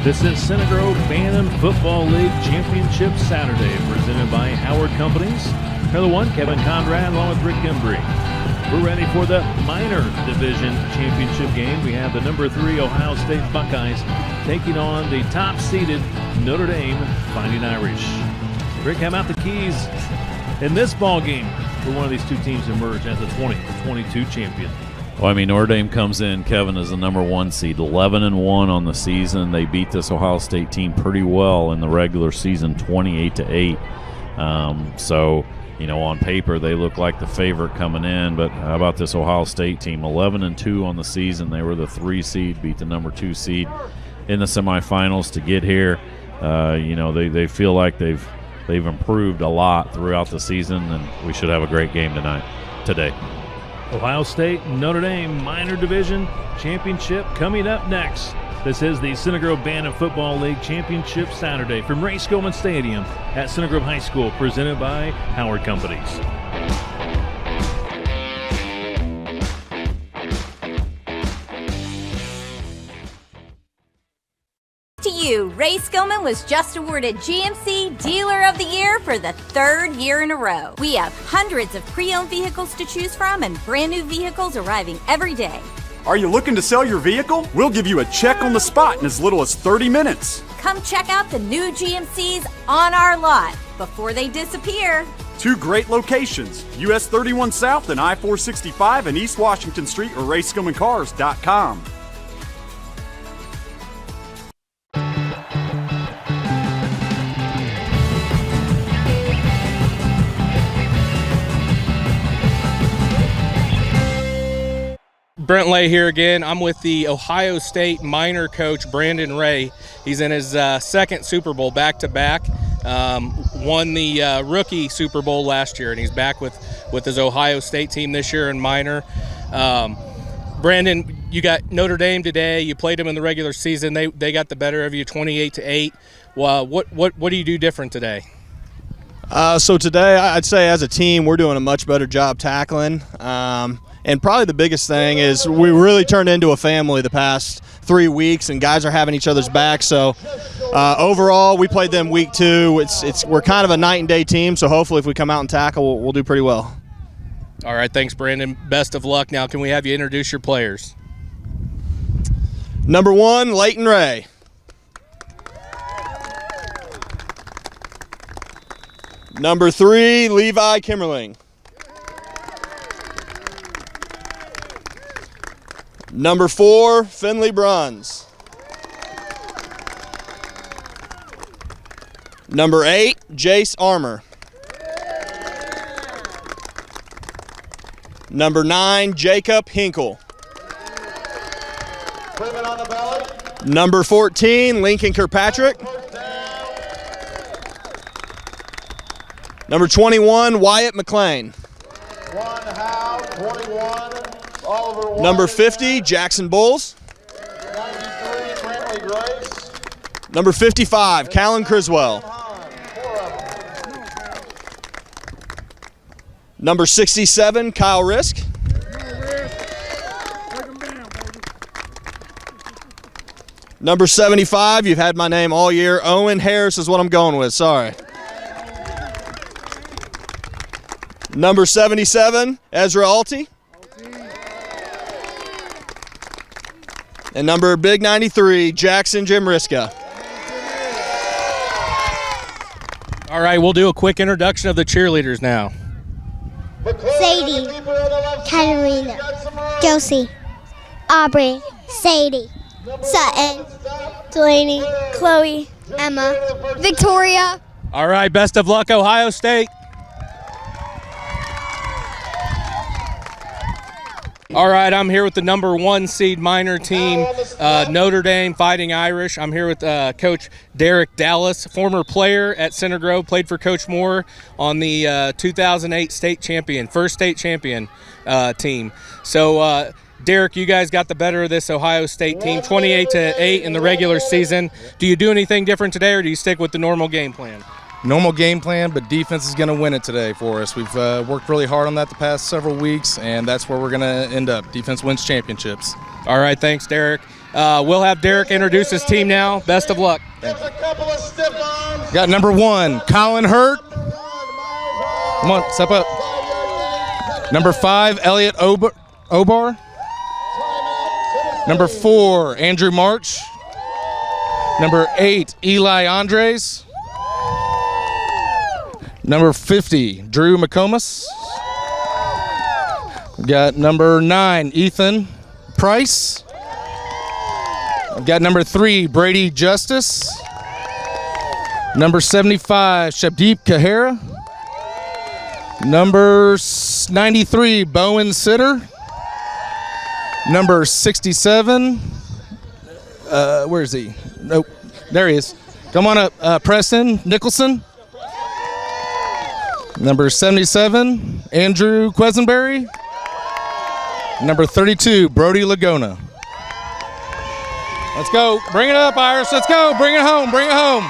This is Center Grove Bantam Football League Championship Saturday, presented by Howard Companies. Another one, Kevin Conrad along with Rick Embry. We're ready for the minor division championship game. We have the number 3 Ohio State Buckeyes taking on the top-seeded Notre Dame Fighting Irish. Rick, how about the keys in this ball game for one of these two teams emerge as the 2022 champion? Well, I mean, Notre Dame comes in, Kevin, as the number 1 seed, 11-1 on the season. They beat this Ohio State team pretty well in the regular season, 28-8. So, you know, on paper they look like the favorite coming in. But how about this Ohio State team? 11-2 on the season. They were the 3 seed, beat the number 2 seed in the semifinals to get here. You know, they feel like they've improved a lot throughout the season, and we should have a great game today. Ohio State, Notre Dame minor division championship coming up next. This is the Center Grove Bantam Football League Championship Saturday from Ray Skillman Stadium at Center Grove High School, presented by Howard Companies. To you, Ray Skillman was just awarded GMC Dealer of the Year for the 3rd year in a row. We have hundreds of pre-owned vehicles to choose from and brand new vehicles arriving every day. Are you looking to sell your vehicle? We'll give you a check on the spot in as little as 30 minutes. Come check out the new GMCs on our lot before they disappear. 2 great locations, US 31 South and I-465 and East Washington Street or RaySkillmanCars.com. Brent Lay here again. I'm with the Ohio State minor coach, Brandon Ray. He's in his 2nd Super Bowl back-to-back. Won the rookie Super Bowl last year, and he's back with his Ohio State team this year in minor. Brandon, you got Notre Dame today. You played them in the regular season. They got the better of you, 28-8. Well, what do you do different today? So today, I'd say as a team, we're doing a much better job tackling. And probably the biggest thing is we really turned into a family the past 3 weeks, and guys are having each other's back. So overall, we played them week 2. We're kind of a night and day team, so hopefully if we come out and tackle, we'll do pretty well. All right, thanks, Brandon. Best of luck. Now, can we have you introduce your players? Number 1, Leighton Ray. Number 3, Levi Kimmerling. Number 4, Finley Bruns. Number 8, Jace Armour. Number 9, Jacob Hinkle. Number 14, Lincoln Kirkpatrick. Number 21, Wyatt Mclean. Number 50, Jackson Bulls. Number 55, Callan Criswell. Number 67, Kyle Risk. Number 75, you've had my name all year. Owen Harris is what I'm going with, sorry. Number 77, Ezra Ulti. And number big 93, Jackson Jim Riska. All right, we'll do a quick introduction of the cheerleaders now. Sadie, Katarina, Josie, Aubrey, Sadie, Sutton, Delaney, Chloe, Emma, Victoria. All right, best of luck, Ohio State. All right, I'm here with the number 1 seed minor team, Notre Dame Fighting Irish. I'm here with Coach Derek Dallas, former player at Center Grove, played for Coach Moore on the 2008 first state champion team. So, Derek, you guys got the better of this Ohio State team, 28-8 in the regular season. Do you do anything different today, or do you stick with the normal game plan? Normal game plan, but defense is going to win it today for us. We've worked really hard on that the past several weeks, and that's where we're going to end up. Defense wins championships. All right, thanks, Derek. We'll have Derek introduce his team now. Best of luck. Got number 1, Colin Hurt. Come on, step up. Number 5, Elliot Obar. Number 4, Andrew March. Number 8, Eli Andres. Number 50, Drew McComas. Got number 9, Ethan Price. I've got number 3, Brady Justice. Number 75, Shabdeep Kahara. Number 93, Bowen Sitter. Number 67, where is he? Nope, there he is. Come on up, Preston Nicholson. Number 77, Andrew Quesenberry. Number 32, Brody Lagona. Let's go. Bring it up, Iris. Let's go. Bring it home. Bring it home.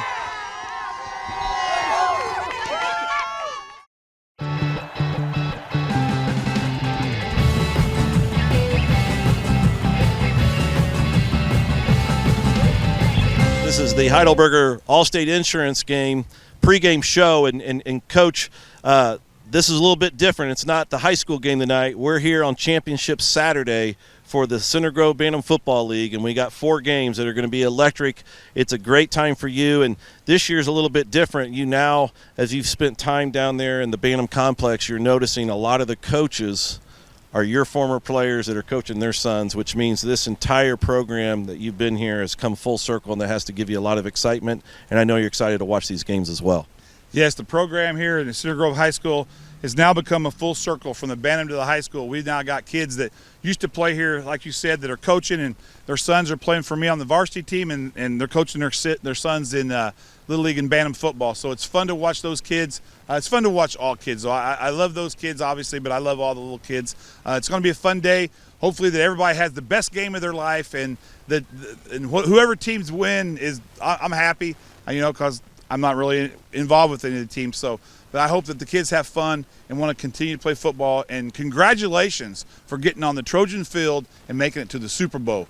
This is the Heidelberger Allstate Insurance game pregame show, and Coach, this is a little bit different. It's not the high school game tonight. We're here on Championship Saturday for the Center Grove Bantam Football League, and we got 4 games that are going to be electric. It's a great time for you, and this year's a little bit different. You now, as you've spent time down there in the Bantam Complex, you're noticing a lot of the coaches are your former players that are coaching their sons, which means this entire program that you've been here has come full circle, and that has to give you a lot of excitement, and I know you're excited to watch these games as well. Yes, the program here in Center Grove High School has now become a full circle from the Bantam to the high school. We've now got kids that used to play here, like you said, that are coaching, and their sons are playing for me on the varsity team, and they're coaching their sons in Little League and Bantam football. So it's fun to watch those kids. It's fun to watch all kids. So I love those kids, obviously, but I love all the little kids. It's going to be a fun day. Hopefully that everybody has the best game of their life, and whoever teams win I'm happy, because I'm not really involved with any of the teams. But I hope that the kids have fun and want to continue to play football. And congratulations for getting on the Trojan field and making it to the Super Bowl.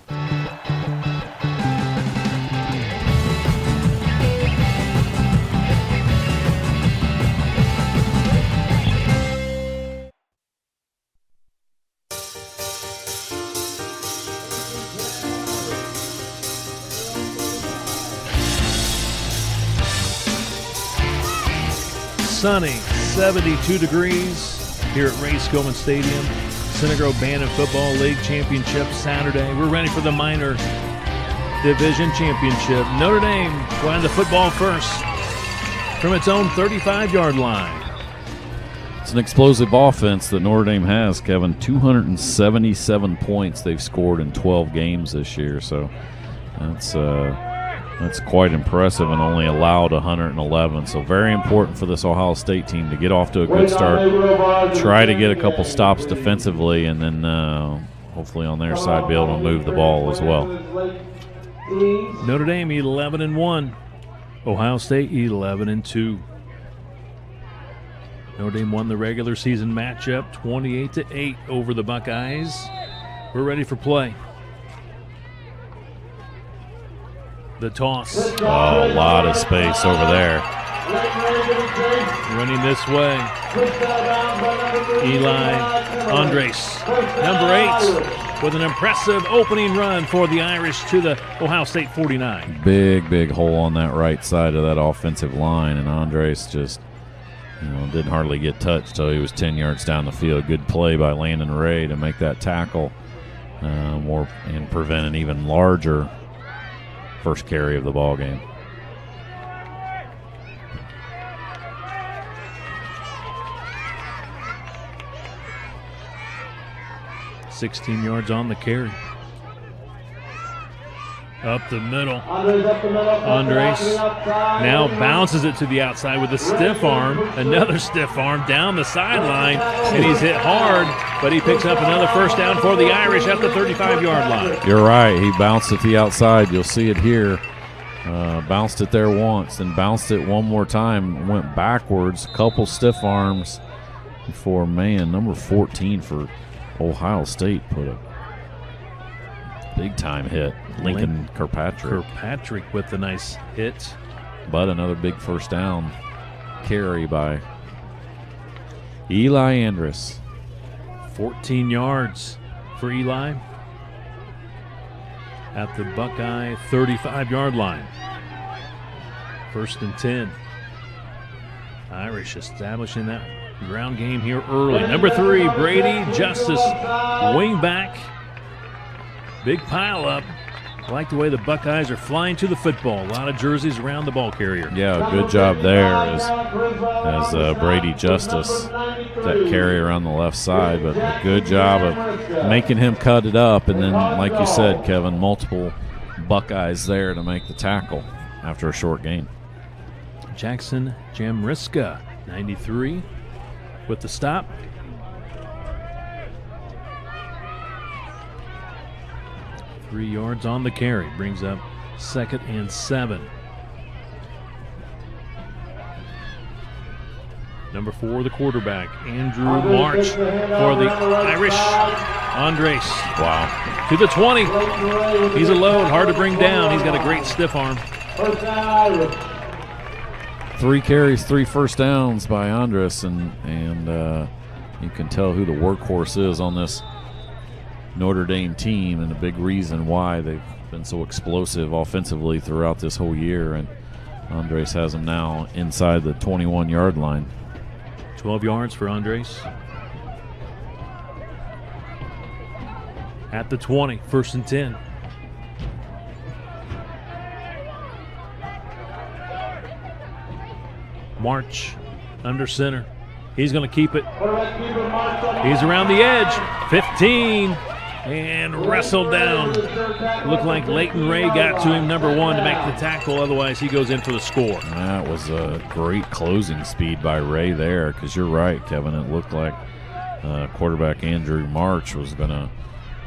Sunny, 72 degrees here at Ray Skillman Stadium. Center Grove Bantam Football League Championship Saturday. We're ready for the minor division championship. Notre Dame playing the football first from its own 35-yard line. It's an explosive offense that Notre Dame has, Kevin. 277 points they've scored in 12 games this year, so that's quite impressive, and only allowed 111. So very important for this Ohio State team to get off to a good start, try to get a couple stops defensively, and then hopefully on their side be able to move the ball as well. Notre Dame 11-1, Ohio State 11-2. Notre Dame won the regular season matchup 28-8 over the Buckeyes. We're ready for play. The toss. Oh, a lot of space over there. Running this way. Eli Andres, number 8, with an impressive opening run for the Irish to the Ohio State 49. Big hole on that right side of that offensive line, and Andres just didn't hardly get touched till he was 10 yards down the field. Good play by Landon Ray to make that tackle and prevent an even larger first carry of the ball game. $16 yards on the carry. Up the middle. Andres now bounces it to the outside with a stiff arm. Another stiff arm down the sideline, and he's hit hard, but he picks up another first down for the Irish at the 35-yard line. You're right. He bounced it to the outside. You'll see it here. Bounced it there once, then bounced it one more time, went backwards, couple stiff arms before, number 14 for Ohio State put a Big-time hit. Lincoln Kirkpatrick. Kirkpatrick with the nice hit. But another big first down carry by Eli Andrus. 14 yards for Eli at the Buckeye 35-yard line. 1st and 10. Irish establishing that ground game here early. Number 3, Brady Justice, wing back. Big pile up. I like the way the Buckeyes are flying to the football. A lot of jerseys around the ball carrier. Yeah, good job there as Brady Justice, that carry around the left side, but a good job of making him cut it up. And then, like you said, Kevin, multiple Buckeyes there to make the tackle after a short gain. Jackson Jamriska, 93, with the stop. Three yards on the carry, brings up 2nd and 7. Number 4, the quarterback, Andrew March for the Irish. Andres. Wow. To the 20. He's a load, hard to bring down. He's got a great stiff arm. 3 carries, 3 first downs by Andres, and you can tell who the workhorse is on this Notre Dame team, and a big reason why they've been so explosive offensively throughout this whole year. And Andres has them now inside the 21-yard line. 12 yards for Andres. At the 20, 1st and 10. March under center. He's going to keep it. He's around the edge. 15. And wrestled down. Looked like Leighton Ray got to him, number 1, to make the tackle. Otherwise, he goes in for the score. That was a great closing speed by Ray there, because you're right, Kevin. It looked like quarterback Andrew March was going to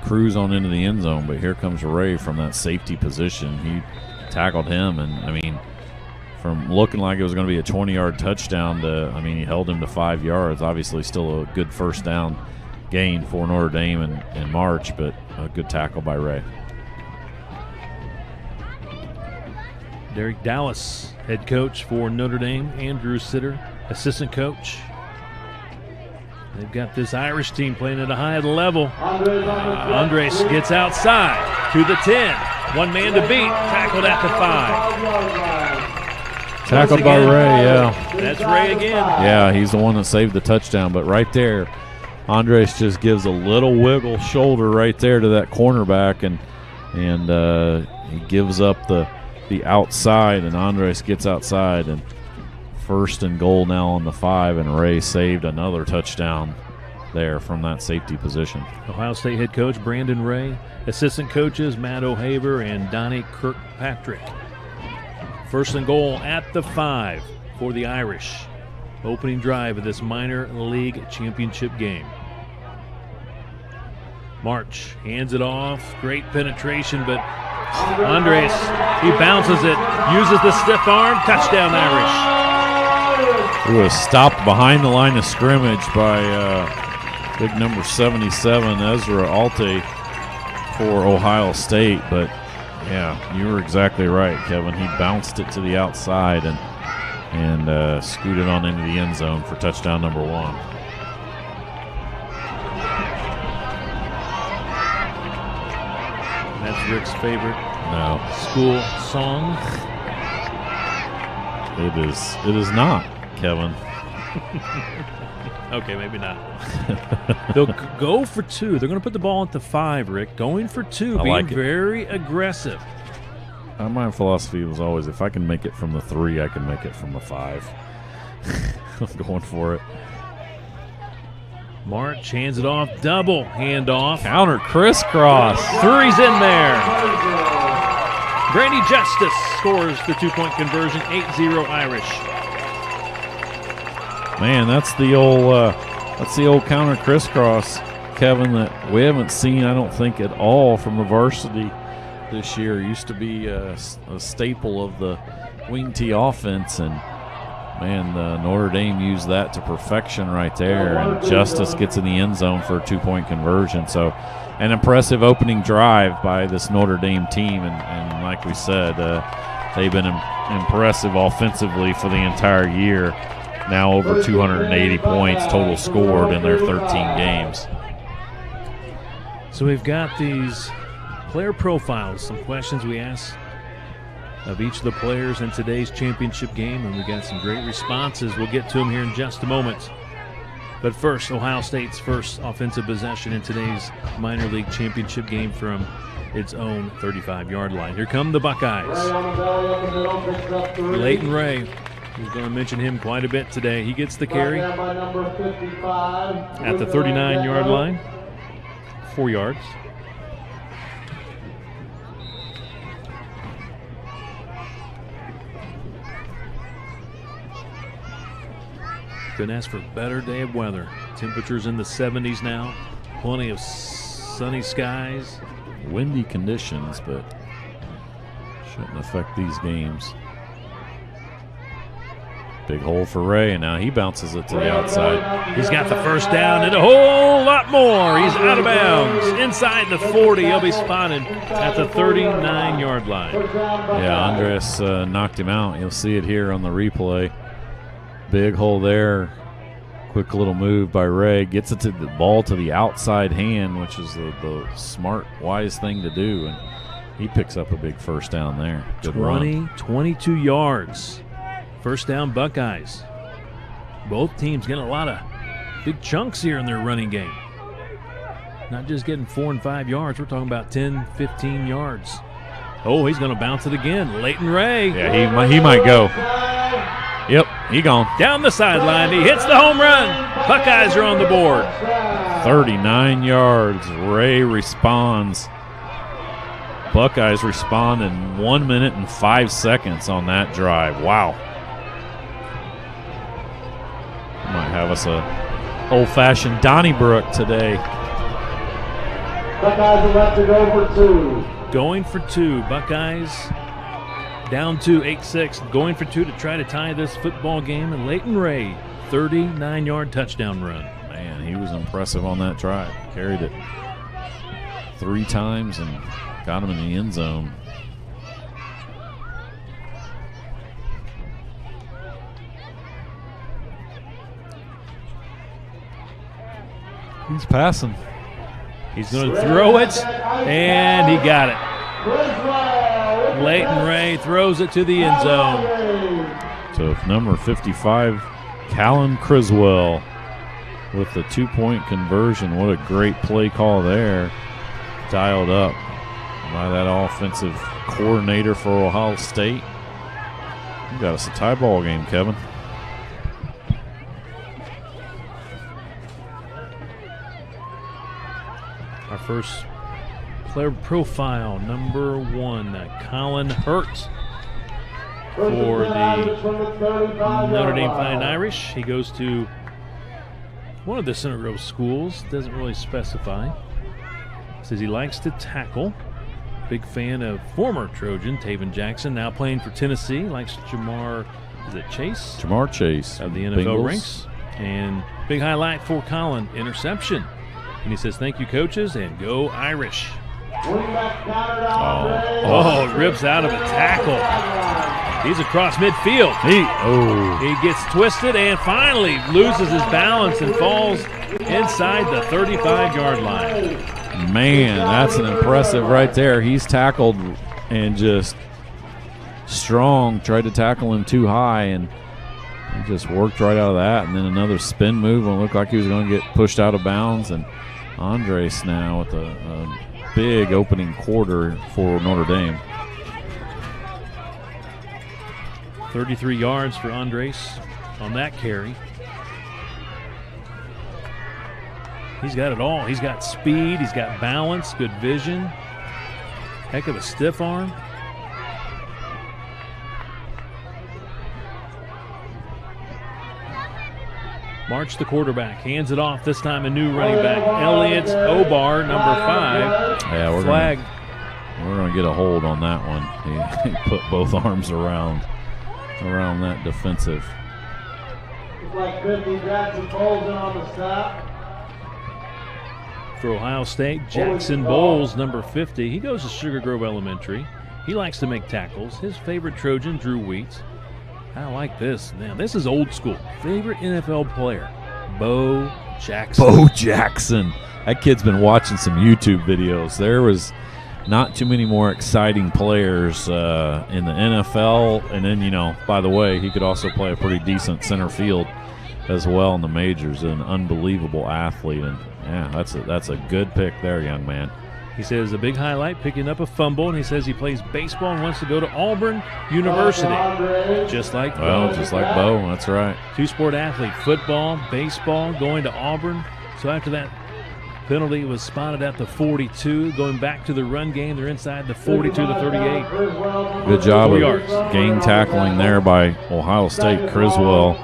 cruise on into the end zone, but here comes Ray from that safety position. He tackled him, and, I mean, from looking like it was going to be a 20-yard touchdown to, I mean, he held him to 5 yards. Obviously still a good first down gain for Notre Dame and March, but a good tackle by Ray. Derek Dallas, head coach for Notre Dame. Andrew Sitter, assistant coach. They've got this Irish team playing at a high level. Andres gets outside to the 10. One man to beat, tackled at the 5. Tackled by Ray, yeah. That's Ray again. Yeah, he's the one that saved the touchdown, but right there, Andres just gives a little wiggle shoulder right there to that cornerback, and he gives up the outside, and Andres gets outside, and 1st and goal now on the 5, and Ray saved another touchdown there from that safety position. Ohio State head coach Brandon Ray, assistant coaches Matt O'Haver and Donnie Kirkpatrick. 1st and goal at the 5 for the Irish. Opening drive of this minor league championship game. March hands it off. Great penetration, but Andres, he bounces it, uses the stiff arm. Touchdown, Irish. He was stopped behind the line of scrimmage by big number 77, Ezra Ulti, for Ohio State. But, yeah, you were exactly right, Kevin. He bounced it to the outside and scooted on into the end zone for touchdown number 1. That's Rick's favorite school song. It is not, Kevin. Okay, maybe not. They'll go for 2. They're going to put the ball at the 5, Rick. Going for 2, being like very aggressive. My philosophy was always, if I can make it from the 3, I can make it from the 5. I'm going for it. March hands it off, double handoff. Counter crisscross. 3's in there. Brady Justice scores the 2-point conversion, 8-0 Irish. Man, that's the old counter crisscross, Kevin, that we haven't seen, I don't think, at all from the varsity this year. It used to be a staple of the wing tee offense, and Man, Notre Dame used that to perfection right there, and Justice gets in the end zone for a 2-point conversion. So an impressive opening drive by this Notre Dame team, and like we said, they've been impressive offensively for the entire year. Now over 280 points total scored in their 13 games. So we've got these player profiles, some questions we asked of each of the players in today's championship game, and we got some great responses. We'll get to them here in just a moment. But first, Ohio State's first offensive possession in today's minor league championship game from its own 35-yard line. Here come the Buckeyes. Leighton Ray, who's going to mention him quite a bit today. He gets the carry at the 39-yard line, 4 yards. Couldn't ask for a better day of weather. Temperatures in the 70s now. Plenty of sunny skies. Windy conditions, but shouldn't affect these games. Big hole for Ray, and now he bounces it to the outside. He's got the first down and a whole lot more. He's out of bounds. Inside the 40, he'll be spotted at the 39-yard line. Yeah, Andres knocked him out. You'll see it here on the replay. Big hole there. Quick little move by Ray. Gets it to the ball to the outside hand, which is the smart, wise thing to do. And he picks up a big first down there. Good run. 22 yards. First down, Buckeyes. Both teams getting a lot of big chunks here in their running game. Not just getting 4 and 5 yards. We're talking about 10, 15 yards. Oh, he's going to bounce it again. Leighton Ray. Yeah, he might go. Yep, he gone. Down the sideline. He hits the home run. Buckeyes are on the board. 39 yards. Ray responds. Buckeyes respond in 1 minute and 5 seconds on that drive. Wow. Might have us a old-fashioned Donnybrook today. Buckeyes are left to go for 2. Going for 2. Buckeyes down to 8-6. Going for 2 to try to tie this football game. And Leighton Ray, 39-yard touchdown run. Man, he was impressive on that drive. Carried it 3 times and got him in the end zone. He's passing. He's going to throw it, and he got it. Leighton Ray throws it to the end zone. So number 55, Talon Criswell with the 2-point conversion. What a great play call there. Dialed up by that offensive coordinator for Ohio State. You got us a tie ball game, Kevin. Our first player profile, number 1, Colin Hurt for the Notre Dame Fighting Irish. He goes to one of the Center Grove schools, doesn't really specify. Says he likes to tackle. Big fan of former Trojan Taven Jackson, now playing for Tennessee. Likes Jamar, is it Chase? Jamar Chase of the NFL ranks. And big highlight for Colin, interception. And he says, thank you, coaches, and go Irish. Rips out of a tackle. He's across midfield. He gets twisted and finally loses his balance and falls inside the 35-yard line. Man, that's an impressive right there. He's tackled and just strong. Tried to tackle him too high, and he just worked right out of that. And then another spin move and it looked like he was going to get pushed out of bounds. And Andres now with a big opening quarter for Notre Dame. 33 yards for Andres on that carry. He's got it all. He's got speed, he's got balance, good vision. Heck of a stiff arm. March the quarterback, hands it off. This time a new running back, Elliott Obar, number 5. Yeah, we're going to get a hold on that one. He put both arms around that defensive Like 50, Jackson Bowles in on the stop. For Ohio State, Jackson Bowles, number 50. He goes to Sugar Grove Elementary. He likes to make tackles. His favorite Trojan, Drew Wheat. I like this. Now, this is old school. Favorite NFL player, Bo Jackson. Bo Jackson. That kid's been watching some YouTube videos. There was not too many more exciting players in the NFL. And then, you know, by the way, he could also play a pretty decent center field as well in the majors. An unbelievable athlete. And, yeah, that's a good pick there, young man. He says a big highlight, picking up a fumble, and he says he plays baseball and wants to go to Auburn University. Just like Bo. Just like Bo, that's right. Two-sport athlete, football, baseball, going to Auburn. So after that penalty was spotted at the 42, going back to the run game, they're inside the 42 to 38. Good job 4 of yards. game tackling there by Ohio State. Criswell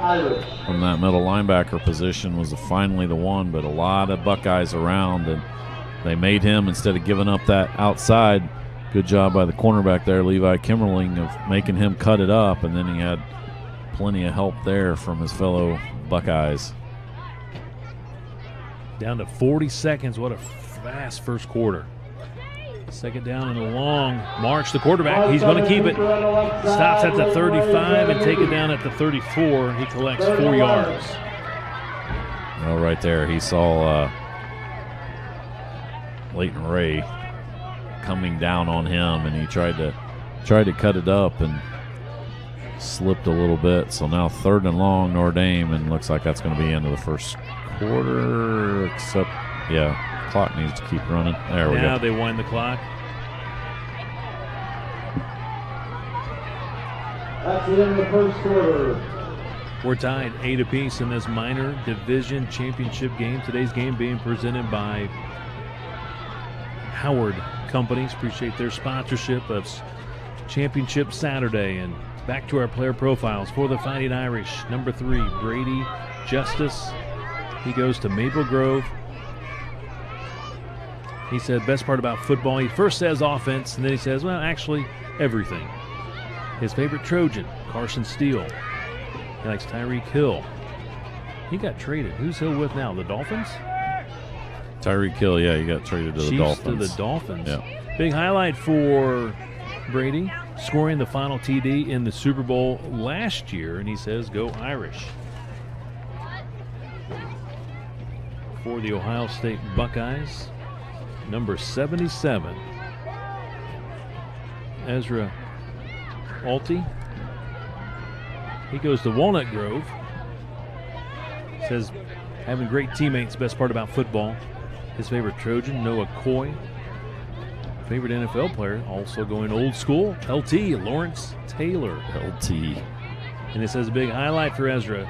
from that middle linebacker position was finally the one, but a lot of Buckeyes around, and they made him, instead of giving up that outside, good job by the cornerback there, Levi Kimmerling, of making him cut it up, and then he had plenty of help there from his fellow Buckeyes. Down to 40 seconds. What a fast first quarter. Second down and a long march. The quarterback, he's going to keep it. Stops at the 35 and take it down at the 34. He collects 4 yards. Well, right there, he saw Leighton Ray coming down on him, and he tried to cut it up and slipped a little bit. So now 3rd and long, Notre Dame, and looks like that's going to be into the first quarter, except, yeah, clock needs to keep running. There we go. Now they wind the clock. That's the end of the first quarter. We're tied 8 apiece in this minor division championship game. Today's game being presented by Howard Companies. Appreciate their sponsorship of Championship Saturday. And back to our player profiles for the Fighting Irish. Number 3, Brady Justice. He goes to Maple Grove. He said best part about football, he first says offense, and then he says, well, actually, everything. His favorite Trojan, Carson Steele. He likes Tyreek Hill. He got traded. Who's Hill with now? The Dolphins? Tyreek Hill, yeah, he got traded to the Dolphins. To the Dolphins. Yeah. Big highlight for Brady, scoring the final TD in the Super Bowl last year, and he says, go Irish. For the Ohio State Buckeyes, number 77, Ezra Ulti. He goes to Walnut Grove. Says having great teammates, best part about football. His favorite Trojan, Noah Coy. Favorite NFL player, also going old school, LT, Lawrence Taylor. LT. And it says a big highlight for Ezra,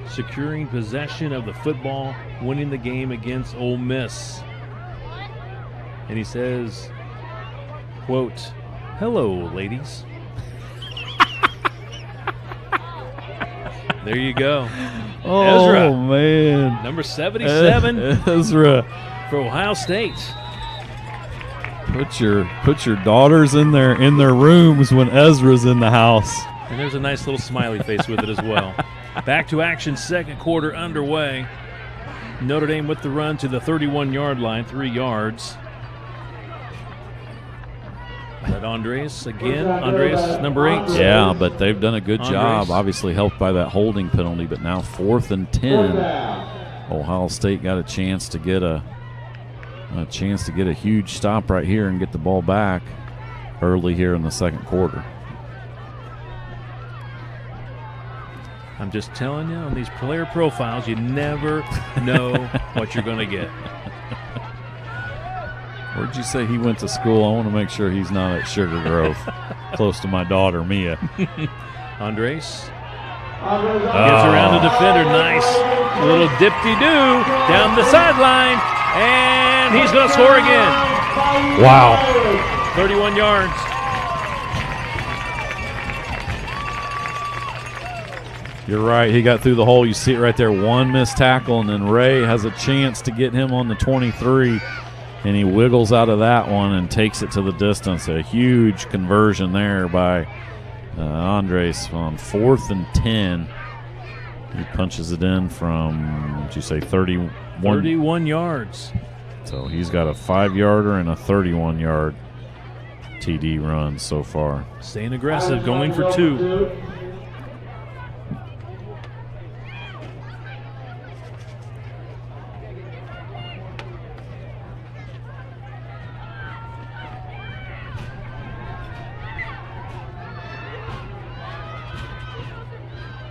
securing possession of the football, winning the game against Ole Miss. And he says, quote, hello, ladies. There you go. Oh, Ezra, man. number 77. Ezra. For Ohio State. Put your daughters in their rooms when Ezra's in the house. And there's a nice little smiley face with it as well. Back to action, second quarter underway. Notre Dame with the run to the 31-yard line, 3 yards. But Andres again. Andres, number 8. Yeah, but they've done a good Andres. job. Obviously helped by that holding penalty, but now 4th and 10. Ohio State got a chance to get a huge stop right here and get the ball back early here in the second quarter. I'm just telling you, on these player profiles, you never know what you're going to get. Where'd you say he went to school? I want to make sure he's not at Sugar Grove, close to my daughter, Mia. Andres gives around the defender. Nice little dip-de-doo down the sideline. And he's going to score again. Wow. 31 yards. You're right. He got through the hole. You see it right there. One missed tackle, and then Ray has a chance to get him on the 23, and he wiggles out of that one and takes it to the distance. A huge conversion there by Andres on 4th and 10. He punches it in from, did you say 31? 31 yards. So he's got a 5-yarder and a 31-yard TD run so far. Staying aggressive, going for 2.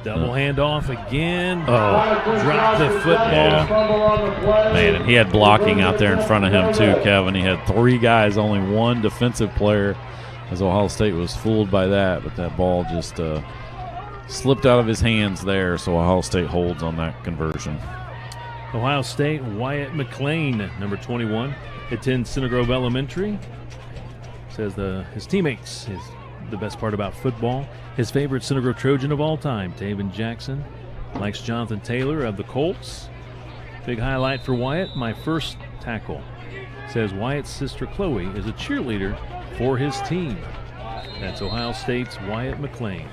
Double handoff again. Oh. Dropped the football. Yeah. Man, and he had blocking out there in front of him too, Kevin. He had 3 guys, only 1 defensive player, as Ohio State was fooled by that. But that ball just slipped out of his hands there, so Ohio State holds on that conversion. Ohio State, Wyatt Mclean, number 21, attends Center Grove Elementary. Says his teammates, the best part about football. His favorite Center Grove Trojan of all time, Taven Jackson, likes Jonathan Taylor of the Colts. Big highlight for Wyatt, my first tackle. Says Wyatt's sister Chloe is a cheerleader for his team. That's Ohio State's Wyatt Mclean.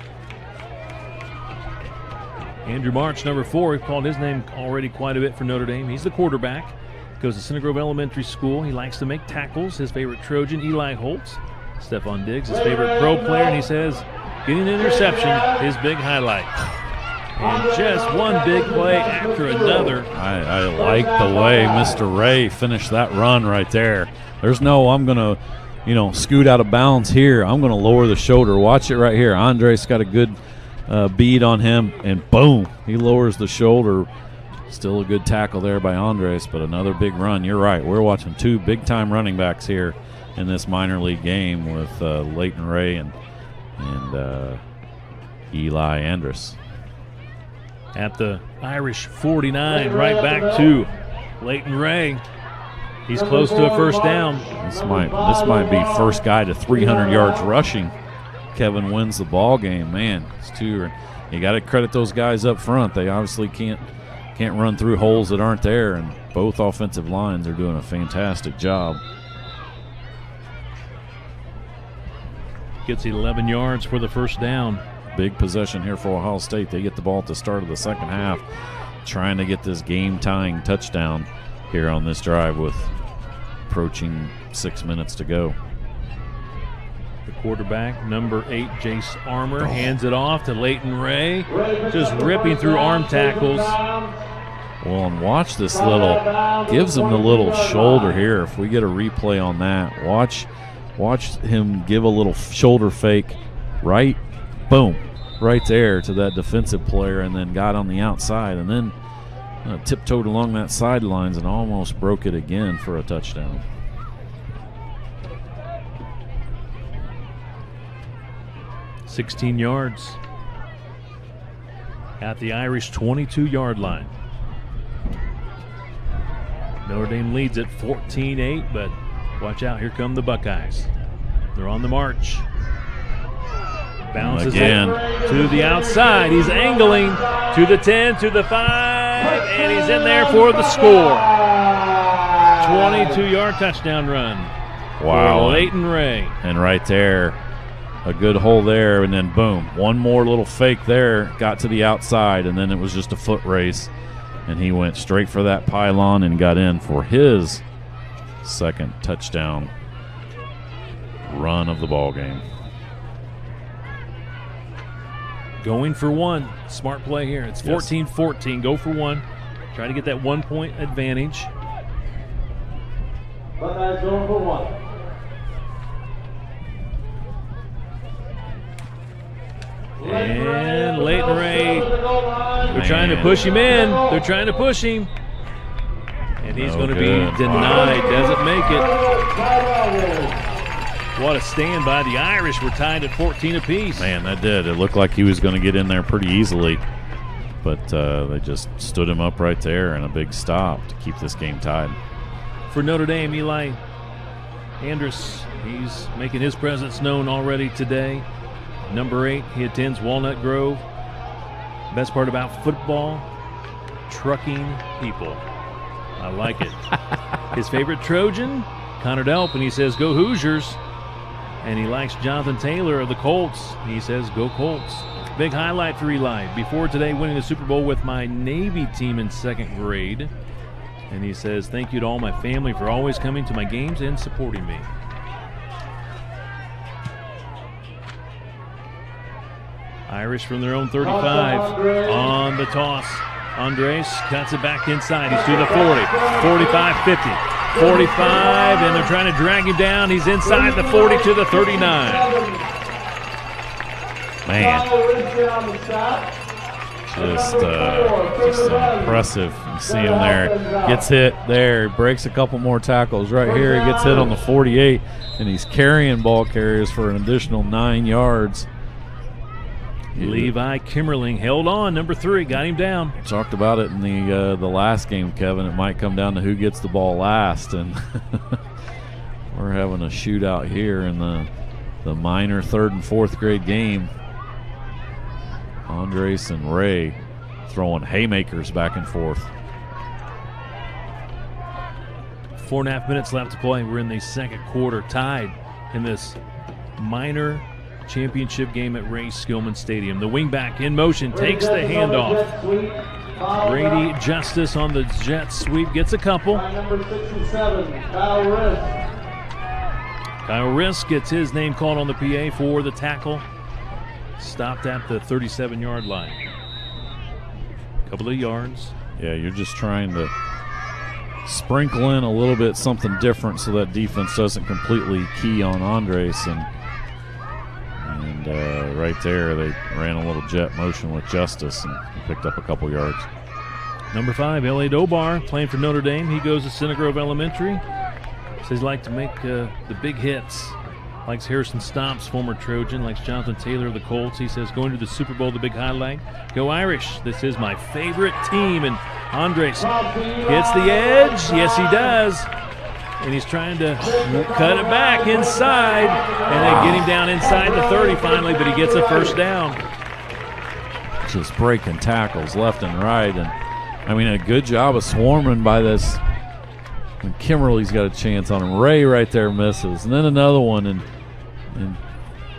Andrew March, number 4, we've called his name already quite a bit for Notre Dame. He's the quarterback, goes to Center Grove Elementary School. He likes to make tackles. His favorite Trojan, Eli Holtz. Stephon Diggs, his favorite pro player, and he says getting an interception, his big highlight. And just one big play after another. I like the way Mr. Ray finished that run right there. There's no, I'm going to, scoot out of bounds here. I'm going to lower the shoulder. Watch it right here. Andres got a good bead on him, and boom, he lowers the shoulder. Still a good tackle there by Andres, but another big run. You're right. We're watching 2 big-time running backs here in this minor league game with Leighton Ray and Eli Andrus. At the Irish 49, right back to Leighton Ray. He's close to a first down. This might be first guy to 300 yards rushing. Kevin wins the ball game. Man, it's 2. You got to credit those guys up front. They obviously can't run through holes that aren't there, and both offensive lines are doing a fantastic job. Gets 11 yards for the first down. Big possession here for Ohio State. They get the ball at the start of the second half, trying to get this game-tying touchdown here on this drive with approaching 6 minutes to go. The quarterback, number 8, Jace Armour, hands it off to Leighton Ray, just ripping through arm tackles. Well, and watch this gives him the little shoulder here. If we get a replay on that, watch him give a little shoulder fake right there to that defensive player, and then got on the outside, and then tiptoed along that sidelines and almost broke it again for a touchdown. $16 yards at the Irish 22-yard line. Notre Dame leads at 14-8, but watch out, here come the Buckeyes. They're on the march. Bounces again to the outside. He's angling to the 10, to the 5, and he's in there for the score. 22-yard touchdown run. Wow. For Leighton Ray. And right there, a good hole there, and then boom, one more little fake there, got to the outside, and then it was just a foot race, and he went straight for that pylon and got in for his second touchdown run of the ball game. Going for 1. Smart play here. It's 14-14. Go for 1. Try to get that 1-point advantage. Buckeyes going for 1. And Leighton Ray, they're trying to push him in. They're trying to push him. And he's going to be denied. Doesn't make it. What a stand by the Irish. We're tied at 14 apiece. Man, that did. It looked like he was going to get in there pretty easily. But they just stood him up right there, and a big stop to keep this game tied. For Notre Dame, Eli Andrus, he's making his presence known already today. Number 8, he attends Walnut Grove. Best part about football, trucking people. I like it. His favorite Trojan, Connor Delp, and he says, go Hoosiers. And he likes Jonathan Taylor of the Colts. He says, go Colts. Big highlight for Eli. Before today, winning the Super Bowl with my Navy team in 2nd grade. And he says, thank you to all my family for always coming to my games and supporting me. Irish from their own 35 on the toss. Andres cuts it back inside. He's to the 40, 45, 50, 45, and they're trying to drag him down. He's inside the 40 to the 39. Man, just impressive. You see him there. Gets hit there. Breaks a couple more tackles right here. He gets hit on the 48, and he's carrying ball carriers for an additional 9 yards. Levi Kimmerling held on, number 3, got him down. Talked about it in the last game, Kevin. It might come down to who gets the ball last, and we're having a shootout here in the minor 3rd and 4th grade game. Andres and Ray throwing haymakers back and forth. 4.5 minutes left to play. We're in the 2nd quarter, tied in this minor championship game at Ray Skillman Stadium. The wingback in motion takes the handoff. Brady Justice on the jet sweep gets a couple. Number 67, Kyle Risk. Kyle Risk gets his name called on the PA for the tackle. Stopped at the 37-yard line. Couple of yards. Yeah, you're just trying to sprinkle in a little bit something different so that defense doesn't completely key on Andres. And right there, they ran a little jet motion with Justice and picked up a couple yards. Number 5, L.A. Dobar, playing for Notre Dame. He goes to Center Grove Elementary. Says he likes to make the big hits. Likes Harrison Stomps, former Trojan. Likes Jonathan Taylor of the Colts. He says, going to the Super Bowl, the big highlight. Go Irish. This is my favorite team. And Andres hits the edge. Yes, he does. And he's trying to cut it back inside. And they get him down inside the 30 finally, but he gets a first down. Just breaking tackles left and right. And, I mean, a good job of swarming by this. And Kimberly's got a chance on him. Ray right there misses. And then another one. And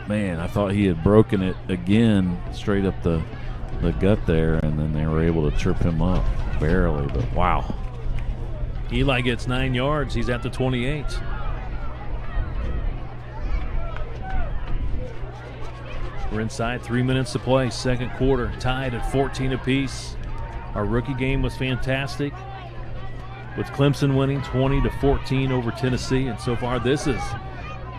man, I thought he had broken it again straight up the gut there. And then they were able to trip him up barely. But, wow. Eli gets 9 yards. He's at the 28. We're inside 3 minutes to play. 2nd quarter, tied at 14 apiece. Our rookie game was fantastic, with Clemson winning 20-14 over Tennessee. And so far, this has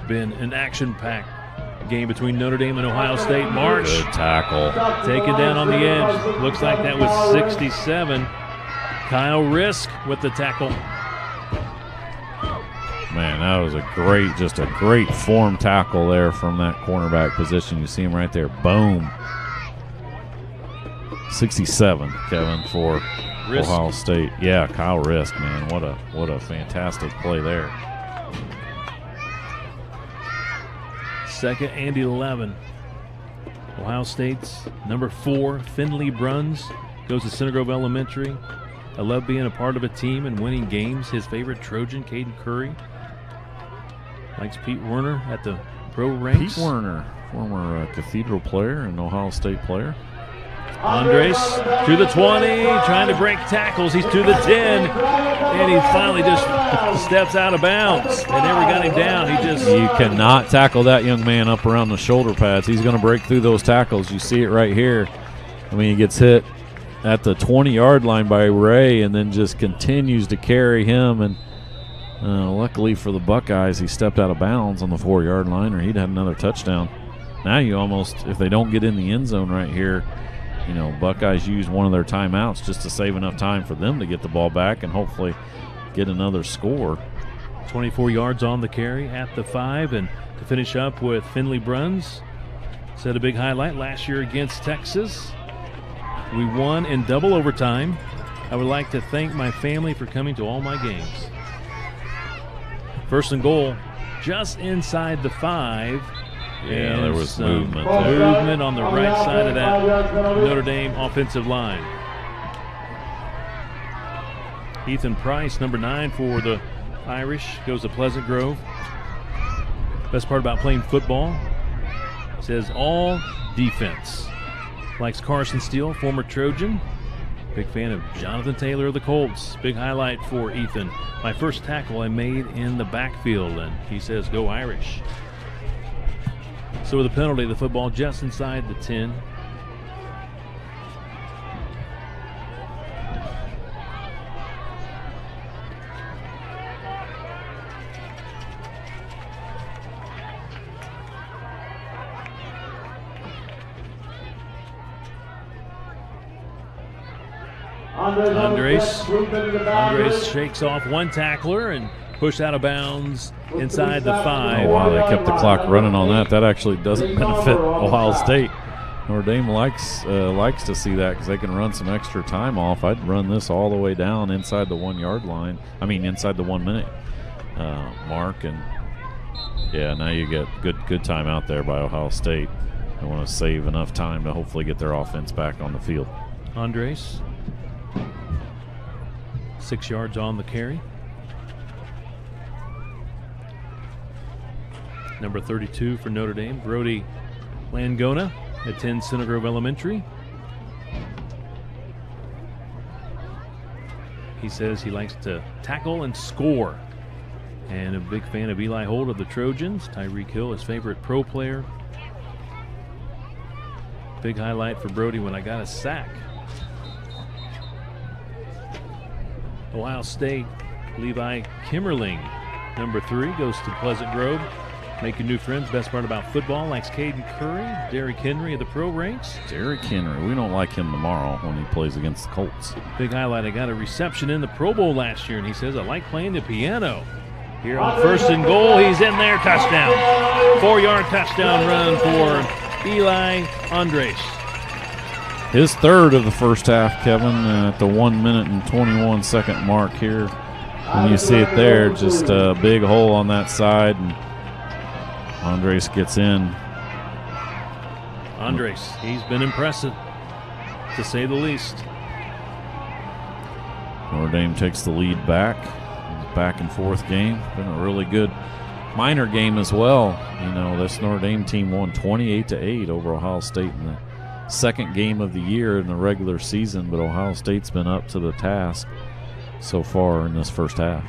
been an action-packed game between Notre Dame and Ohio State. March. Good tackle. Taken down on the edge. Looks like that was 67. Kyle Risk with the tackle. Man, that was a great form tackle there from that cornerback position. You see him right there. Boom. 67, Kevin, for Risk. Ohio State. Yeah, Kyle Risk, man. What a fantastic play there. 2nd and 11. Ohio State's number 4, Finley Bruns, goes to Center Grove Elementary. I love being a part of a team and winning games. His favorite Trojan, Caden Curry. Likes Pete Werner at the pro ranks. Pete Werner, former Cathedral player and Ohio State player. Andres to the 20, trying to break tackles. He's to the 10, and he finally just steps out of bounds. They never got him down. You cannot tackle that young man up around the shoulder pads. He's going to break through those tackles. You see it right here. I mean, he gets hit at the 20-yard line by Ray and then just continues to carry him. And luckily for the Buckeyes, he stepped out of bounds on the 4-yard line, or he'd had another touchdown. Now you almost, if they don't get in the end zone right here, you know, Buckeyes use one of their timeouts just to save enough time for them to get the ball back and hopefully get another score. 24 yards on the carry at the 5, and to finish up with Finley Bruns. Set a big highlight last year against Texas. We won in double overtime. I would like to thank my family for coming to all my games. 1st and goal, just inside the 5. Yeah, there was movement there. Movement on the right side of that Notre Dame offensive line. Ethan Price, number 9 for the Irish, goes to Pleasant Grove. Best part about playing football, says all defense. Likes Carson Steele, former Trojan. Big fan of Jonathan Taylor of the Colts. Big highlight for Ethan. My first tackle I made in the backfield, and he says, go Irish. So with a penalty, the football just inside the 10. Andres shakes off one tackler and pushed out of bounds inside the 5. Oh, wow, they kept the clock running on that. That actually doesn't benefit Ohio State. Notre Dame likes to see that because they can run some extra time off. I'd run this all the way down inside the 1 yard line. I mean, inside the 1 minute mark. And, yeah, now you get good time out there by Ohio State. They want to save enough time to hopefully get their offense back on the field. Andres, 6 yards on the carry. Number 32 for Notre Dame, Brody Langona, attends Center Grove Elementary. He says he likes to tackle and score. And a big fan of Eli Holt of the Trojans. Tyreek Hill, his favorite pro player. Big highlight for Brody when I got a sack. Ohio State, Levi Kimmerling, number 3, goes to Pleasant Grove. Making new friends. Best part about football, likes Caden Curry, Derrick Henry of the pro ranks. Derrick Henry, we don't like him tomorrow when he plays against the Colts. Big highlight, I got a reception in the Pro Bowl last year, and he says, I like playing the piano. Here on 1st and goal, he's in there, touchdown. 4-yard touchdown run for Eli Andres. His third of the first half, Kevin, at the 1 minute and 21 second mark here. And you see it there, just a big hole on that side, and Andres gets in. Andres, he's been impressive, to say the least. Notre Dame takes the lead back. Back and forth game. Been a really good minor game as well. You know, this Notre Dame team won 28-8 over Ohio State in the second game of the year in the regular season, but Ohio State's been up to the task so far in this first half.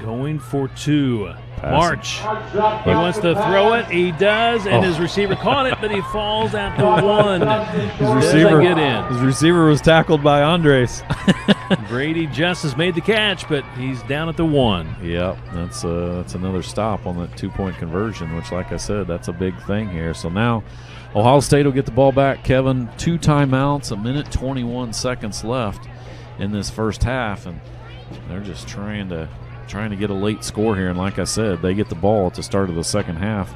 Going for 2. March. He wants to throw it. He does, and his receiver caught it, but he falls at the 1. His receiver was tackled by Andres. Brady Justice made the catch, but he's down at the 1. Yep, that's another stop on that 2-point conversion, which, like I said, that's a big thing here. So now Ohio State will get the ball back, Kevin. 2 timeouts, 1 minute 21 seconds left in this first half, and they're just trying to get a late score here. And like I said, they get the ball at the start of the second half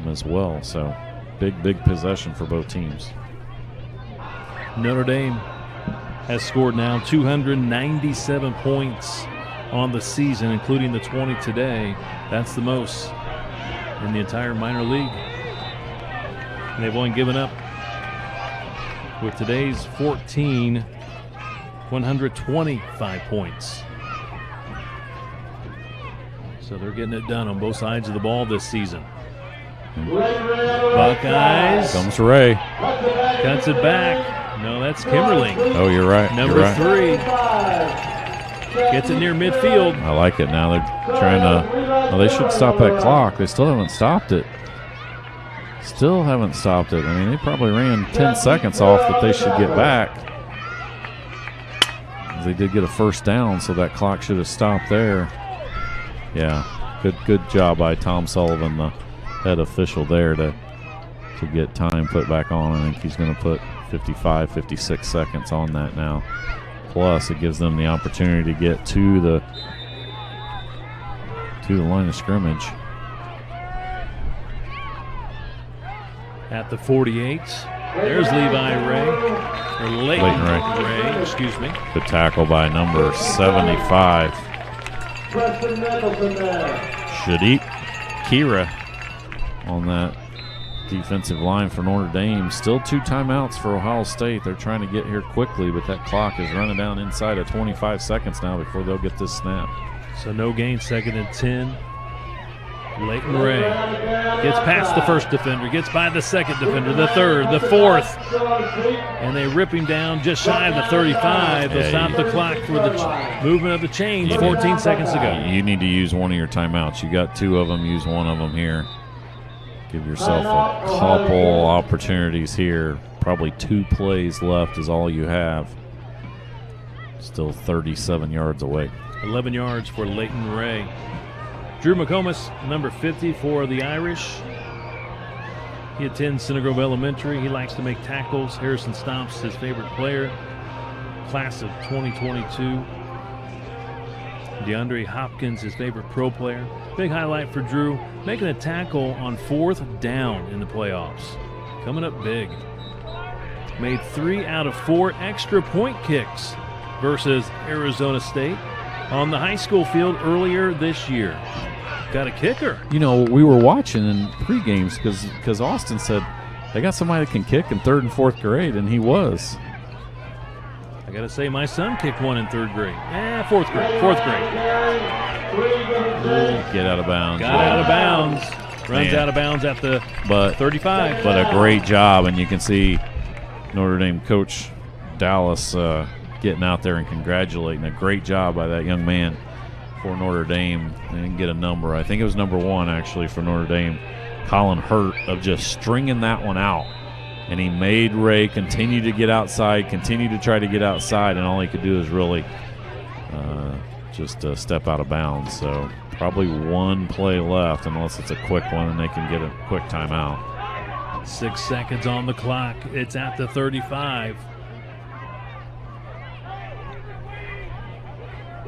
as well. So big possession for both teams. Notre Dame has scored now 297 points on the season, including the 20 today. That's the most in the entire minor league. And they've only given up, with today's 14, 125 points. So they're getting it done on both sides of the ball this season. Buckeyes. Comes Ray. Cuts it back. No, that's Kimberling. Oh, you're right. Number 3. Gets it near midfield. I like it now. They're trying to – well, they should stop that clock. They still haven't stopped it. I mean, they probably ran 10 seconds off that they should get back. They did get a first down, so that clock should have stopped there. Yeah, good job by Tom Sullivan, the head official there, to get time put back on. I think he's going to put 55, 56 seconds on that now. Plus, it gives them the opportunity to get to the line of scrimmage. At the 48, there's Levi Ray. Or Leighton Ray, excuse me. Good tackle by number 75. Preston Nicholson there. Shadiq Kira on that defensive line for Notre Dame. Still 2 timeouts for Ohio State. They're trying to get here quickly, but that clock is running down inside of 25 seconds now before they'll get this snap. So no gain, 2nd and 10. Leighton Ray gets past the first defender, gets by the second defender, the third, the fourth, and they rip him down just shy of the 35. They'll stop the clock for the movement of the chains 14 seconds to go. You need to use one of your timeouts. You got 2 of them, use one of them here. Give yourself a couple opportunities here. Probably 2 plays left is all you have. Still 37 yards away. 11 yards for Leighton Ray. Drew McComas, number 50 for the Irish. He attends Center Grove Elementary. He likes to make tackles. Harrison Stomps, his favorite player. Class of 2022. Deandre Hopkins, his favorite pro player. Big highlight for Drew, making a tackle on 4th down in the playoffs. Coming up big. Made 3 out of 4 extra point kicks versus Arizona State on the high school field earlier this year. Got a kicker. You know, we were watching in pre-games because Austin said they got somebody that can kick in 3rd and 4th grade, and he was. I got to say, my son kicked one in 3rd grade. 4th grade. Get out of bounds. Got out of bounds. Runs out of bounds at the 35. But a great job, and you can see Notre Dame coach Dallas getting out there and congratulating. A great job by that young man for Notre Dame. They didn't get a number. I think it was number 1, actually, for Notre Dame. Colin Hurt of just stringing that one out. And he made Ray continue to get outside, continue to try to get outside, and all he could do is really just step out of bounds. So probably 1 play left, unless it's a quick one and they can get a quick timeout. 6 seconds on the clock. It's at the 35.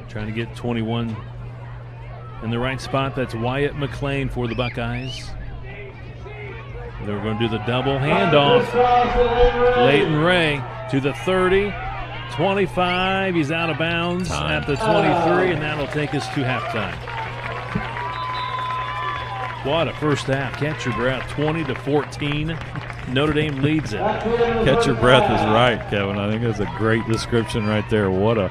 Trying to get 21 in the right spot. That's Wyatt Mclean for the Buckeyes. They're going to do the double handoff. Leighton Ray to the 30, 25. He's out of bounds at the 23, and that'll take us to halftime. What a first half. Catch your breath. 20-14. Notre Dame leads it. Catch your breath is right, Kevin. I think that's a great description right there. What a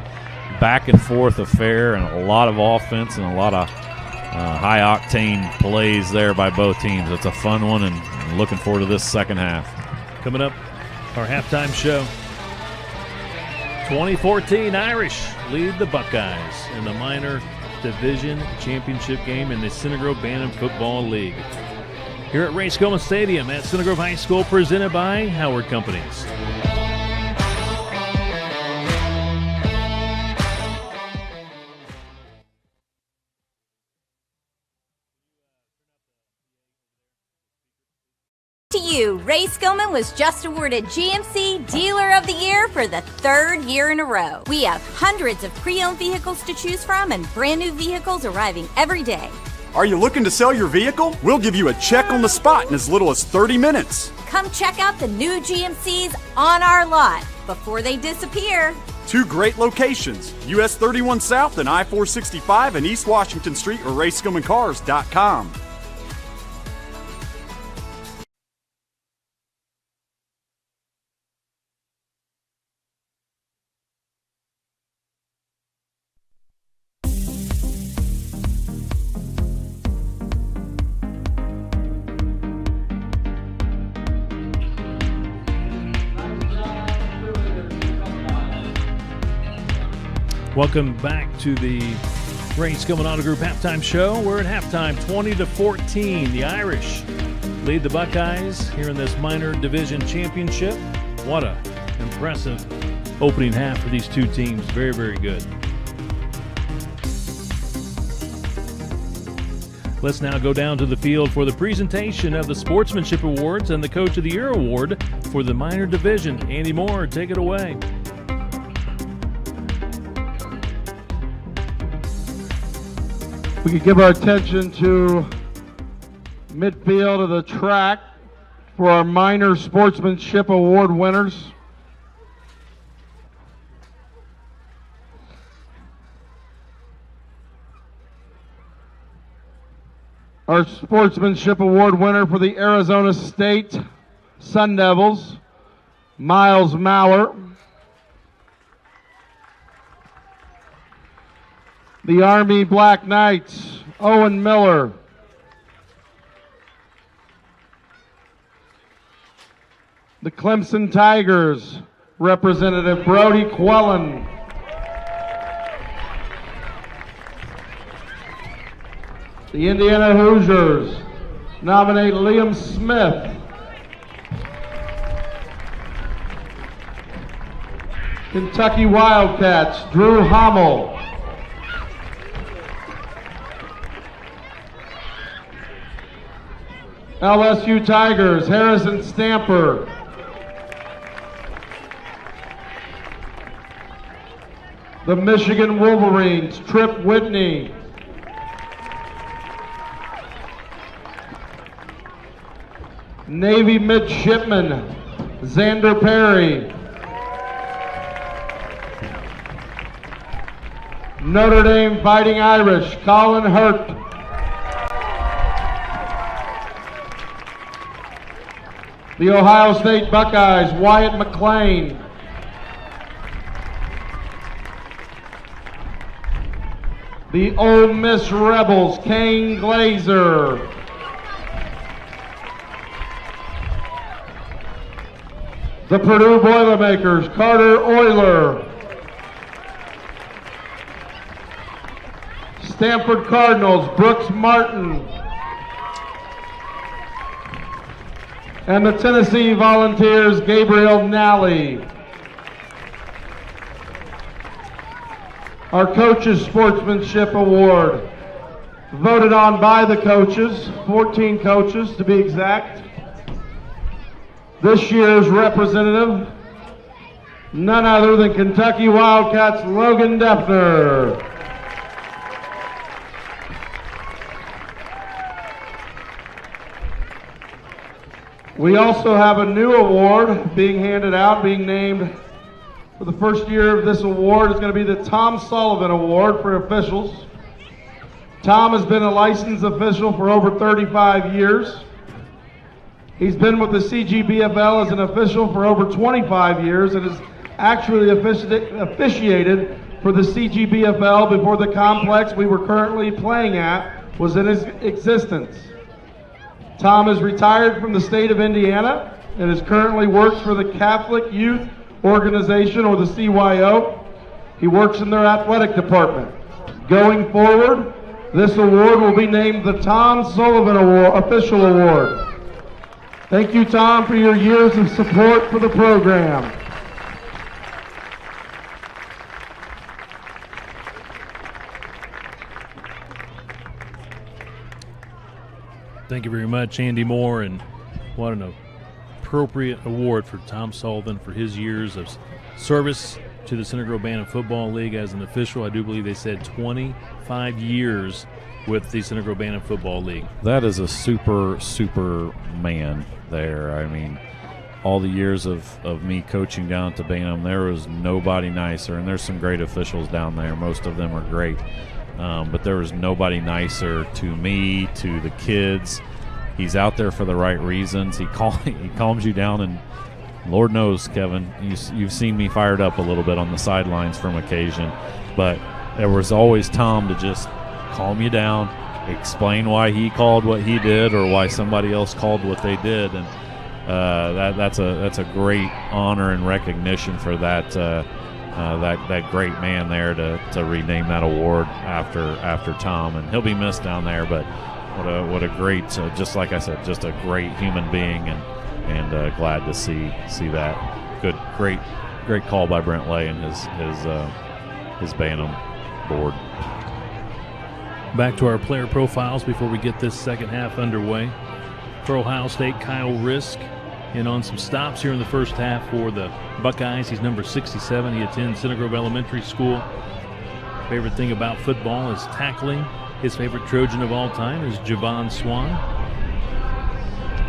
back and forth affair, and a lot of offense and a lot of high-octane plays there by both teams. It's a fun one, and looking forward to this second half. Coming up, our halftime show. 2014 Irish lead the Buckeyes in the minor division championship game in the Center Grove Bantam Football League. Here at Ray Skillman Stadium at Center Grove High School, presented by Howard Companies. To you, Ray Skillman was just awarded GMC Dealer of the Year for the 3rd year in a row. We have hundreds of pre-owned vehicles to choose from and brand new vehicles arriving every day. Are you looking to sell your vehicle? We'll give you a check on the spot in as little as 30 minutes. Come check out the new GMCs on our lot before they disappear. 2 great locations, US 31 South and I-465 and East Washington Street or RaySkillmanCars.com. Welcome back to the Ray Skillman Auto Group halftime show. We're at halftime, 20-14. The Irish lead the Buckeyes here in this minor division championship. What a impressive opening half for these two teams. Very, very good. Let's now go down to the field for the presentation of the Sportsmanship Awards and the Coach of the Year Award for the minor division. Andy Moore, take it away. We could give our attention to midfield of the track for our minor Sportsmanship Award winners. Our Sportsmanship Award winner for the Arizona State Sun Devils, Miles Maurer. The Army Black Knights, Owen Miller. The Clemson Tigers, Representative Brody Quellen. The Indiana Hoosiers nominate Liam Smith. Kentucky Wildcats, Drew Hommel. LSU Tigers, Harrison Stamper. The Michigan Wolverines, Trip Whitney. Navy Midshipman, Xander Perry. Notre Dame Fighting Irish, Colin Hurt. The Ohio State Buckeyes, Wyatt Mclean. The Ole Miss Rebels, Kane Glazer. The Purdue Boilermakers, Carter Euler. Stanford Cardinals, Brooks Martin. And the Tennessee Volunteers, Gabriel Nally. Our Coaches Sportsmanship Award, voted on by the coaches, 14 coaches to be exact. This year's representative, none other than Kentucky Wildcats' Logan Defner. We also have a new award being handed out, being named for the first year of this award. Is going to be the Tom Sullivan Award for officials. Tom has been a licensed official for over 35 years. He's been with the CGBFL as an official for over 25 years and has actually officiated for the CGBFL before the complex we were currently playing at was in existence. Tom is retired from the state of Indiana and is currently works for the Catholic Youth Organization, or the CYO. He works in their athletic department. Going forward, this award will be named the Tom Sullivan Award, Official Award. Thank you, Tom, for your years of support for the program. Thank you very much, Andy Moore, and what an appropriate award for Tom Sullivan for his years of service to the Center Grove Band Football League as an official. I do believe they said 25 years with the Center Grove Band Football League. That is a super man there. I mean, all the years of me coaching down at the Bantam, there was nobody nicer, and there's some great officials down there. Most of them are great. But there was nobody nicer to me, to the kids. He's out there for the right reasons. He calms you down, and Lord knows, Kevin, you've seen me fired up a little bit on the sidelines from occasion. But there was always Tom to just calm you down, explain why he called what he did or why somebody else called what they did. And that's a great honor and recognition for that great man there to rename that award after Tom, and he'll be missed down there. But what a great, just like I said, just a great human being, and glad to see that. Great call by Brent Lay and his Bantam board. Back to our player profiles before we get this second half underway. For Ohio State, Kyle Risk in on some stops here in the first half for the Buckeyes. He's number 67. He attends Center Grove Elementary School. Favorite thing about football is tackling. His favorite Trojan of all time is Javon Swan.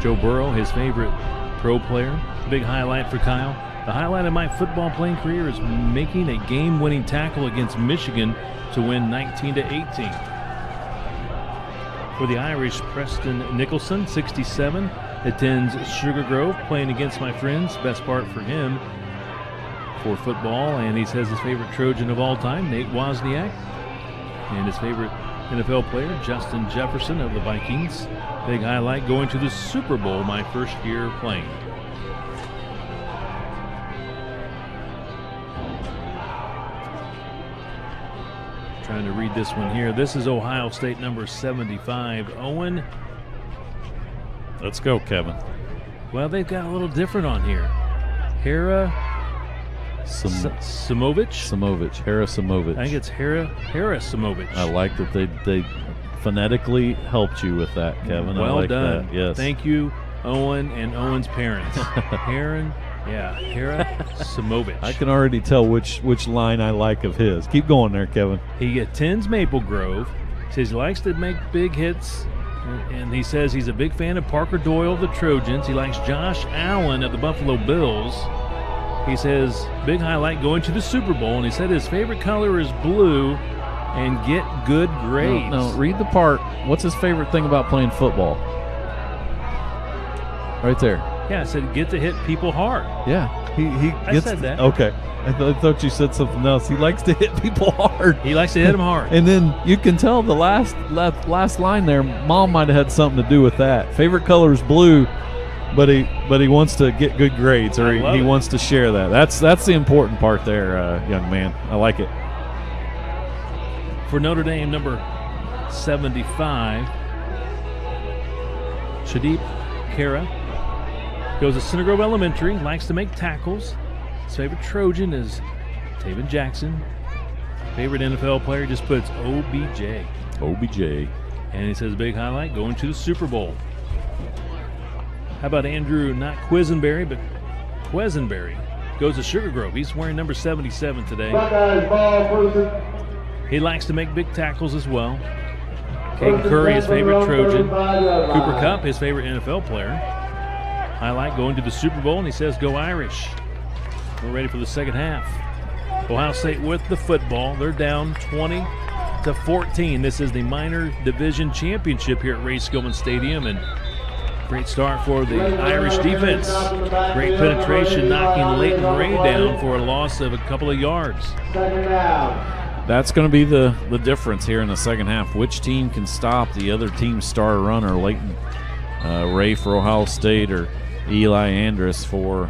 Joe Burrow, his favorite pro player. Big highlight for Kyle. The highlight of my football playing career is making a game-winning tackle against Michigan to win 19-18. For the Irish, Preston Nicholson, 67, attends Sugar Grove, playing against my friends. Best part for him for football, and he says his favorite Trojan of all time, Nate Wozniak, and his favorite NFL player, Justin Jefferson of the Vikings. Big highlight, going to the Super Bowl my first year playing. Trying to read this one here. This is Ohio State number 75, Owen. Let's go, Kevin. Well, they've got a little different on here. Hera Simovic. Hera Simovic. I think it's Hera Simovic. I like that they phonetically helped you with that, Kevin. Well I like done. That. Yes. Thank you, Owen and Owen's parents. Hera Simovic. I can already tell which line I like of his. Keep going there, Kevin. He attends Maple Grove. Says he likes to make big hits. And he says he's a big fan of Parker Doyle of the Trojans. He likes Josh Allen of the Buffalo Bills. He says, big highlight going to the Super Bowl. And he said his favorite color is blue and get good grades. No, read the part. What's his favorite thing about playing football? Right there. Yeah, I said get to hit people hard. Yeah, he I gets said that. Okay. I thought you said something else. He likes to hit people hard. He likes to hit them hard. And then you can tell the last line there, Mom might have had something to do with that. Favorite color is blue, but he wants to get good grades, or he wants to share that. That's the important part there, young man. I like it. For Notre Dame, number 75, Shadeep Kara goes to Center Grove Elementary, likes to make tackles. His favorite Trojan is Taven Jackson. Favorite NFL player just puts OBJ. OBJ. And he says big highlight going to the Super Bowl. How about Andrew, not Quisenberry, but Quisenberry, goes to Sugar Grove. He's wearing number 77 today. He likes to make big tackles as well. Caden Curry, his favorite Trojan. Cooper Kupp, his favorite NFL player. Highlight going to the Super Bowl, and he says go Irish. We're ready for the second half. Ohio State with the football. They're down 20-14. This is the Minor Division Championship here at Ray Skillman Stadium, and great start for the Irish defense. Great penetration, knocking Leighton Ray down for a loss of a couple of yards. That's going to be the difference here in the second half. Which team can stop the other team's star runner, Leighton Ray for Ohio State or Eli Andrus for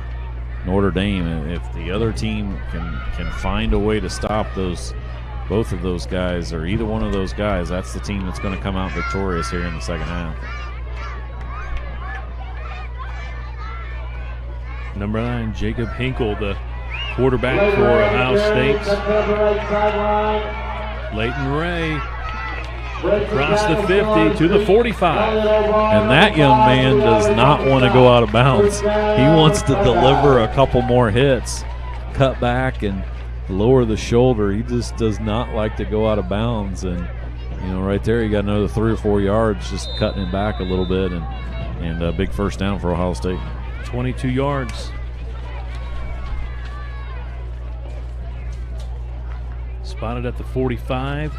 Notre Dame. If the other team can find a way to stop both of those guys or either one of those guys, that's the team that's going to come out victorious here in the second half. Number 9, Jacob Hinkle, the quarterback for Ohio State. Leighton Ray across the 50 to the 45. And that young man does not want to go out of bounds. He wants to deliver a couple more hits, cut back and lower the shoulder. He just does not like to go out of bounds. And, right there, he got another 3 or 4 yards just cutting him back a little bit, and a big first down for Ohio State. 22 yards. Spotted at the 45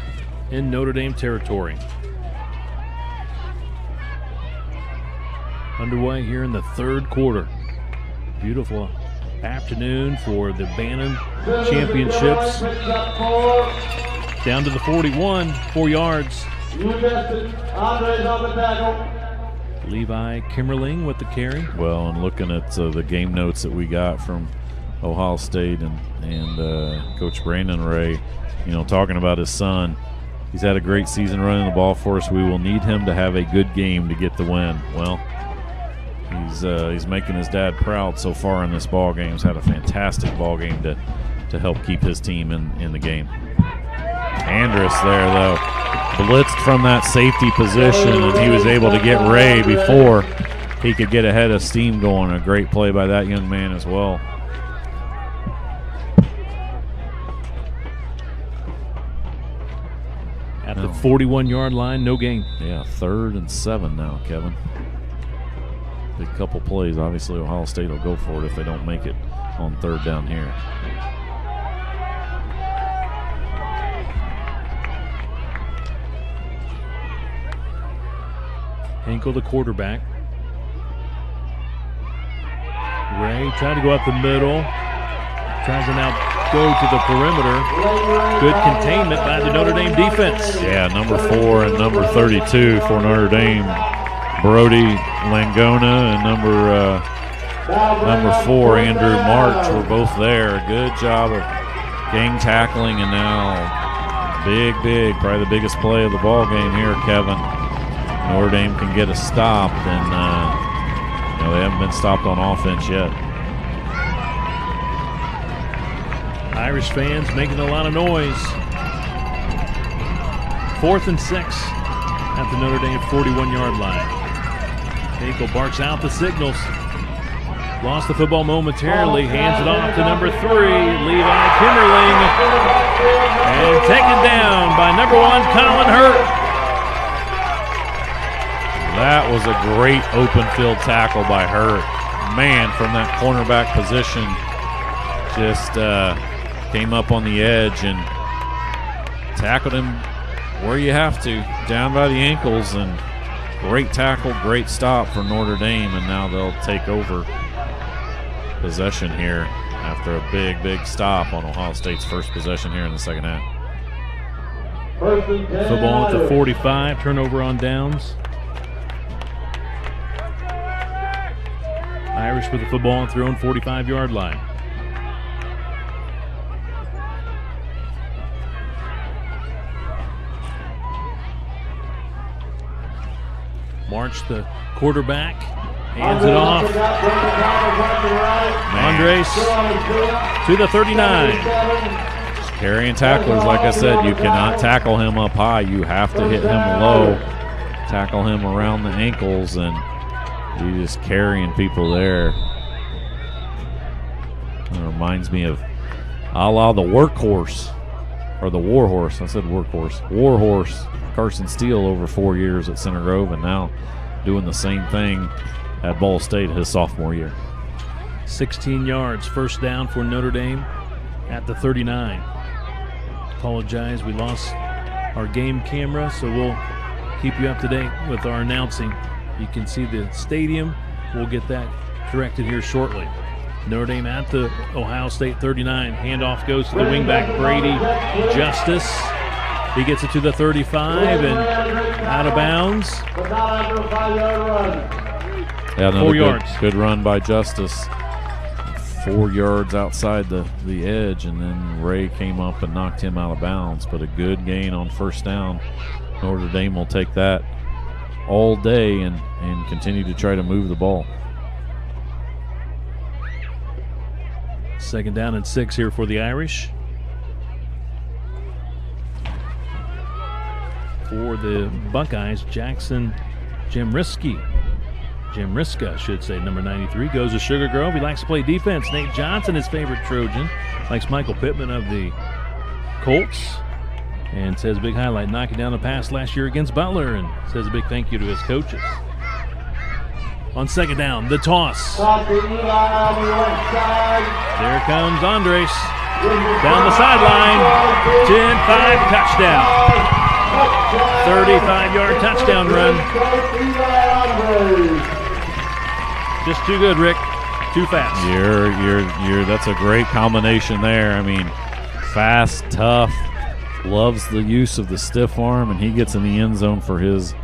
in Notre Dame territory. Underway here in the third quarter. Beautiful afternoon for the Bantam Championships. Down to the 41, 4 yards. Levi Kimmerling with the carry. Well, and looking at the game notes that we got from Ohio State and Coach Brandon Ray, talking about his son. He's had a great season running the ball for us. We will need him to have a good game to get the win. Well, he's making his dad proud so far in this ball game. He's had a fantastic ball game to help keep his team in the game. Andrus there, though, blitzed from that safety position, and he was able to get Ray before he could get ahead of steam going. A great play by that young man as well. At the 41-yard line, no gain. Yeah, 3rd and 7 now, Kevin. Big couple plays. Obviously, Ohio State will go for it if they don't make it on 3rd down here. Hinkle, the quarterback. Ray tried to go up the middle. Tries to now go to the perimeter. Good containment by the Notre Dame defense. Yeah, number 4 and number 32 for Notre Dame. Brody Langona and number 4, Andrew March, were both there. Good job of gang tackling, and now Big, probably the biggest play of the ball game here, Kevin. Notre Dame can get a stop, and they haven't been stopped on offense yet. Irish fans making a lot of noise. 4th and 6 at the Notre Dame 41-yard line. Hinkle barks out the signals. Lost the football momentarily, hands it off to number 3, Levi Kimmerling, and taken down by number 1, Colin Hurt. That was a great open field tackle by Hurt. Man, from that cornerback position, just came up on the edge and tackled him where you have to, down by the ankles, and great tackle, great stop for Notre Dame, and now they'll take over possession here after a big stop on Ohio State's first possession here in the second half. Football at the 45, turnover on downs. Irish with the football on their own 45-yard line. March, the quarterback, hands it off. Andres to the 39. Just carrying tacklers, like I said, you cannot tackle him up high. You have to hit him low, tackle him around the ankles, and he's just carrying people there. It reminds me of a la the workhorse, or the warhorse. I said workhorse. Warhorse Carson Steele over 4 years at Center Grove, and now doing the same thing at Ball State his sophomore year. 16 yards, first down for Notre Dame at the 39. Apologize, we lost our game camera, so we'll keep you up to date with our announcing. You can see the stadium. We'll get that corrected here shortly. Notre Dame at the Ohio State 39. Handoff goes to the wingback Brady Justice. He gets it to the 35 and out of bounds. Yeah, 4 yards. Good run by Justice. 4 yards outside the edge, and then Ray came up and knocked him out of bounds. But a good gain on first down. Notre Dame will take that all day and continue to try to move the ball. Second down and 6 here for the Irish. For the Buckeyes, Jackson Jamriska, I should say, number 93, goes to Sugar Grove. He likes to play defense. Nate Johnson, his favorite Trojan, likes Michael Pittman of the Colts, and says big highlight, knocking down a pass last year against Butler, and says a big thank you to his coaches. On second down, the toss. There comes Andres down the sideline. 10-5 touchdown. 35-yard touchdown run. Just too good, Rick. Too fast. That's a great combination there. I mean, fast, tough, loves the use of the stiff arm, and he gets in the end zone for his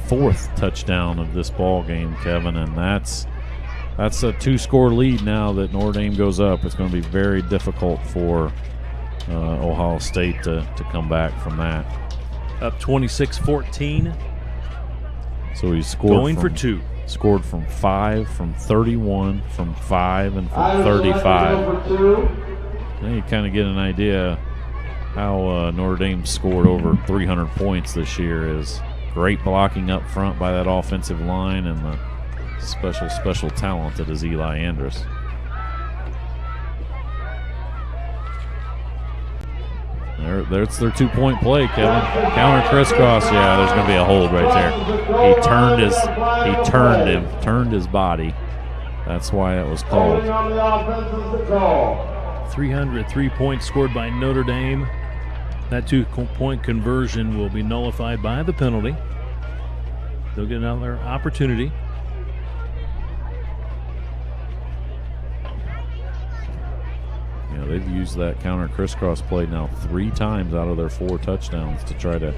4th touchdown of this ball game, Kevin, and that's a 2-score lead now that Notre Dame goes up. It's going to be very difficult for Ohio State to come back from that. Up 26-14. So he scored going for 2. Scored from 5, from 31, from 5, and from 35. Now you kind of get an idea how Notre Dame scored over 300 points this year. Is great blocking up front by that offensive line, and the special talent that is Eli Andrus. There's their 2-point play, Kevin. Counter crisscross. Yeah, there's going to be a hold right there. He turned his body. That's why it was called. 303 points scored by Notre Dame. That 2-point conversion will be nullified by the penalty. They'll get another opportunity. Yeah, they've used that counter crisscross play now 3 times out of their 4 touchdowns to try to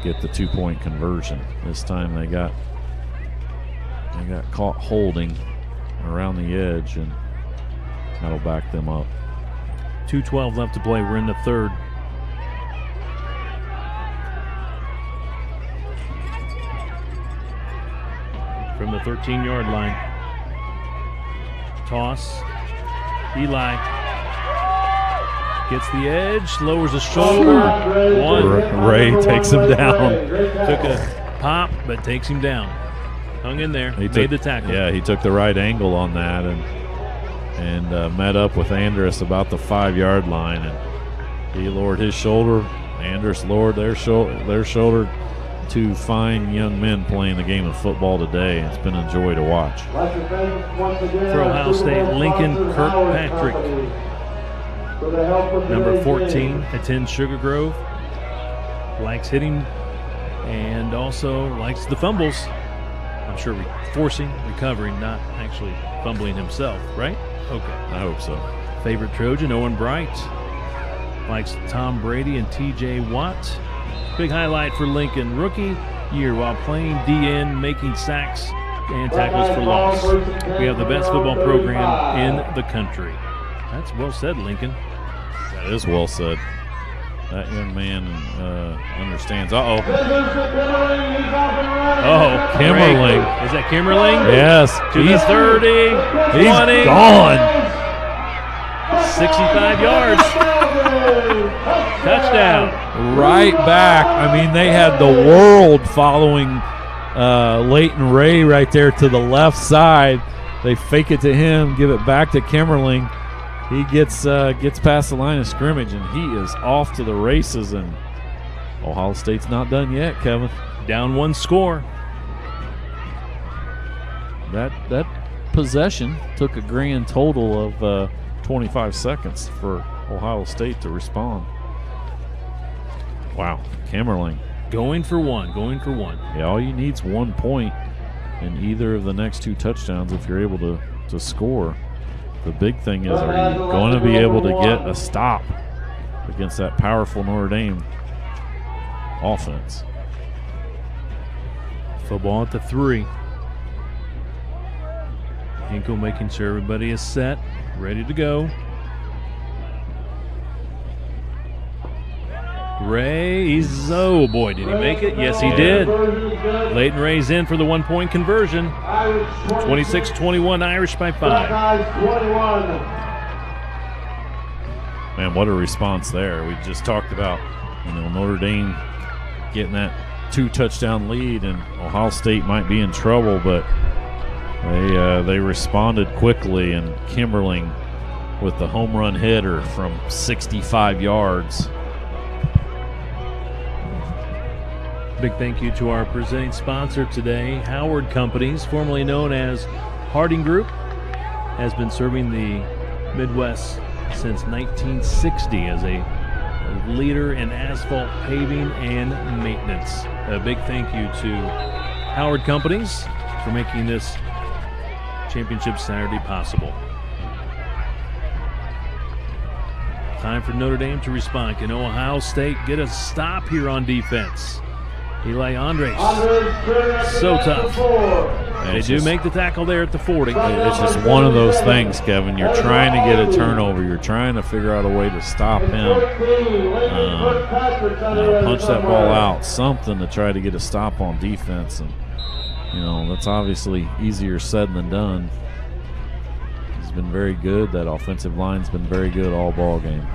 get the 2-point conversion. This time they got caught holding around the edge, and that'll back them up. 2:12 left to play. We're in the third. from the 13-yard line. Toss. Eli gets the edge, lowers his shoulder. Ray takes him down. Took a pop, but takes him down. Hung in there, made the tackle. Yeah, he took the right angle on that and met up with Andrus about the 5-yard line, and he lowered his shoulder. Andrus lowered their shoulder. Two fine young men playing the game of football today. It's been a joy to watch. For Ohio State, Lincoln Kirkpatrick, number 14, attends Sugar Grove. Likes hitting and also likes the fumbles. I'm sure forcing, recovering, not actually fumbling himself, right? Okay. I hope so. Favorite Trojan, Owen Bright. Likes Tom Brady and T.J. Watt. Big highlight for Lincoln. Rookie year while playing DN, making sacks and tackles for loss. We have the best football program in the country. That's well said, Lincoln. That is well said. That young man understands. Uh-oh. Oh, Kimmerling. Is that Kimmerling? Yes. To the 30, he's 20. Gone. 65 yards. Touchdown. Right back. I mean, they had the world following Leighton Ray right there to the left side. They fake it to him, give it back to Kimmerling. He gets past the line of scrimmage, and he is off to the races. And Ohio State's not done yet, Kevin. Down one score. That possession took a grand total of 25 seconds for Ohio State to respond. Wow, Kimmerling. Going for one. Yeah, all you need is 1 point in either of the next two touchdowns if you're able to score. The big thing is, are you going to be able to get a stop against that powerful Notre Dame offense? Football at the 3. Hinkle making sure everybody is set, ready to go. Ray, oh boy, did he make it? Yes, he did. Leighton Ray's in for the 1-point conversion. 26-21, Irish by 5. Man, what a response there. We just talked about, Notre Dame getting that 2-touchdown lead, and Ohio State might be in trouble, but they responded quickly, and Kimmerling with the home run hitter from 65 yards. Big thank you to our presenting sponsor today, Howard Companies, formerly known as Harding Group, has been serving the Midwest since 1960 as a leader in asphalt paving and maintenance. A big thank you to Howard Companies for making this Championship Saturday possible. Time for Notre Dame to respond. Can Ohio State get a stop here on defense? Eli Andres, so tough. They do make the tackle there at the 40. It's just one of those things, Kevin. You're trying to get a turnover. You're trying to figure out a way to stop him. Punch that ball out, something to try to get a stop on defense. And, that's obviously easier said than done. He's been very good. That offensive line's been very good all ball game.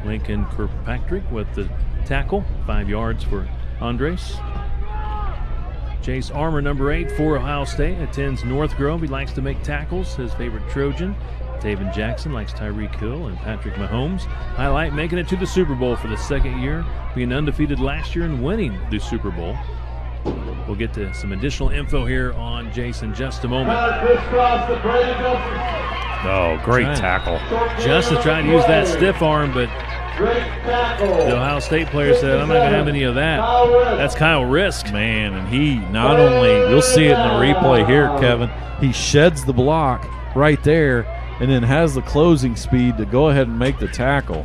Lincoln Kirkpatrick with the tackle, 5 yards for Andres. Chase Armour, number 8 for Ohio State, attends North Grove. He likes to make tackles. His favorite Trojan, Taven Jackson, likes Tyreek Hill and Patrick Mahomes. Highlight making it to the Super Bowl for the second year, being undefeated last year and winning the Super Bowl. We'll get to some additional info here on Jace in just a moment. Oh, great tackle. Justin tried to use that stiff arm, but the Ohio State player said, I'm not going to have any of that. That's Kyle Risk. Man, and he not only, you'll see it in the replay here, Kevin, he sheds the block right there and then has the closing speed to go ahead and make the tackle.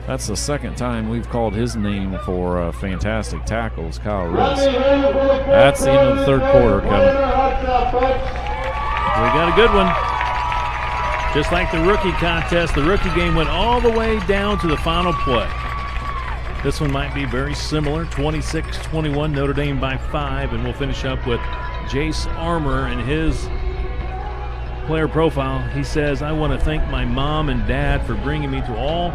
That's the second time we've called his name for fantastic tackles, Kyle Risk. That's the end of the third quarter, Kevin. We got a good one. Just like the rookie contest, the rookie game went all the way down to the final play. This one might be very similar, 26-21, Notre Dame by 5, and we'll finish up with Jace Armour in his player profile. He says, I want to thank my mom and dad for bringing me to all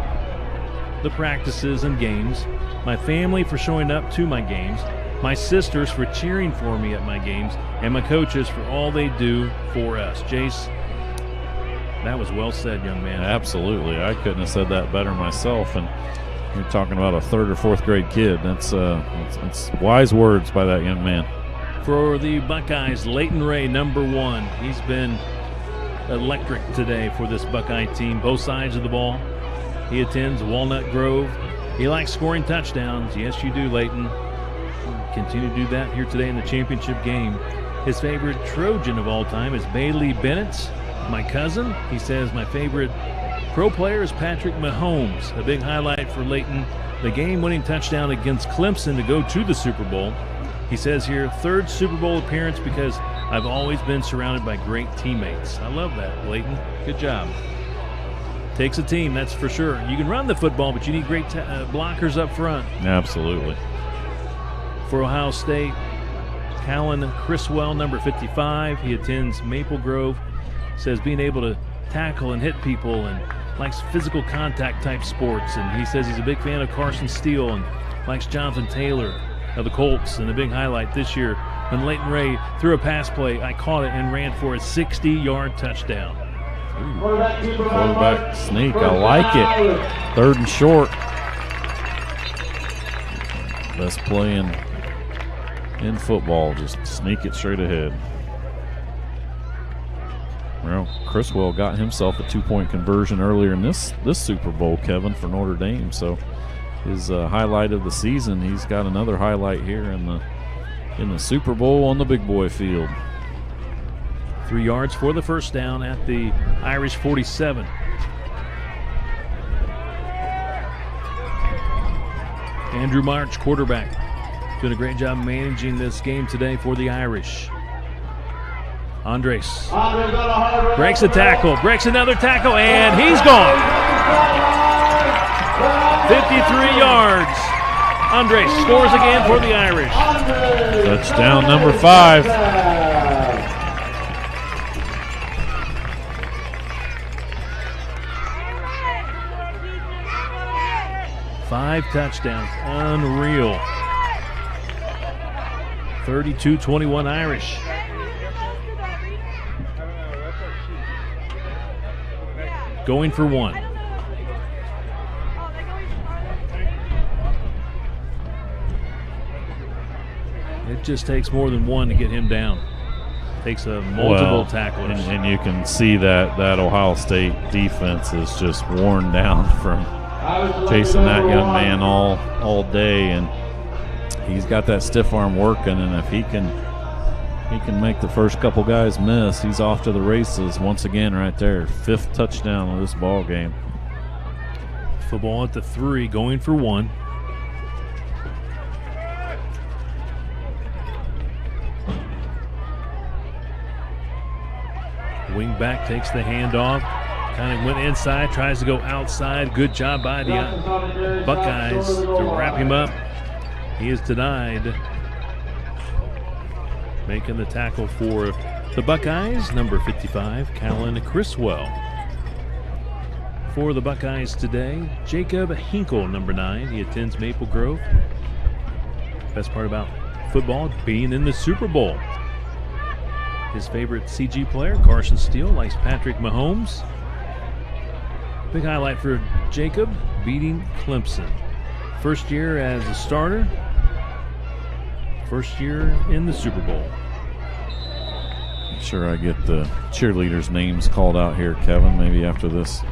the practices and games, my family for showing up to my games, my sisters for cheering for me at my games, and my coaches for all they do for us. Jace, that was well said, young man. Absolutely. I couldn't have said that better myself. And you're talking about a third or fourth grade kid. That's wise words by that young man. For the Buckeyes, Leighton Ray, number 1. He's been electric today for this Buckeye team, both sides of the ball. He attends Walnut Grove. He likes scoring touchdowns. Yes, you do, Leighton. Continue to do that here today in the championship game. His favorite Trojan of all time is Bailey Bennett, my cousin. He says my favorite pro player is Patrick Mahomes. A big highlight for Leighton, the game-winning touchdown against Clemson to go to the Super Bowl. He says here, 3rd Super Bowl appearance because I've always been surrounded by great teammates. I love that, Leighton. Good job. Takes a team, that's for sure. You can run the football, but you need great blockers up front. Absolutely. For Ohio State, Talon Criswell, number 55. He attends Maple Grove. Says being able to tackle and hit people and likes physical contact type sports. And he says he's a big fan of Carson Steele and likes Jonathan Taylor of the Colts. And the big highlight this year, when Leighton Ray threw a pass play, I caught it and ran for a 60-yard touchdown. Quarterback sneak, I like it. 3rd and short. Best play in football, just sneak it straight ahead. Well, Criswell got himself a 2-point conversion earlier in this Super Bowl, Kevin, for Notre Dame. So his highlight of the season, he's got another highlight here in the Super Bowl on the big boy field. 3 yards for the first down at the Irish 47. Andrew March, quarterback, doing a great job managing this game today for the Irish. Andres breaks a tackle, breaks another tackle, and he's gone. 53 yards. Andres scores again for the Irish. Touchdown number 5. Five touchdowns, unreal. 32-21 Irish. Going for 1. It just takes more than 1 to get him down. Takes a multiple tacklers. And you can see that Ohio State defense is just worn down from chasing that young man all day, and he's got that stiff arm working, and if he can make the first couple guys miss, he's off to the races once again right there. 5th touchdown of this ball game. Football at the 3, going for 1. Wing back takes the handoff. Kind of went inside, tries to go outside. Good job by the Buckeyes to wrap him up. He is denied. Making the tackle for the Buckeyes, number 55, Talon Criswell. For the Buckeyes today, Jacob Hinkle, number 9. He attends Maple Grove. Best part about football, being in the Super Bowl. His favorite CG player, Carson Steele, likes Patrick Mahomes. Big highlight for Jacob, beating Clemson. First year as a starter. First year in the Super Bowl. Make sure I get the cheerleaders' names called out here, Kevin, maybe after this.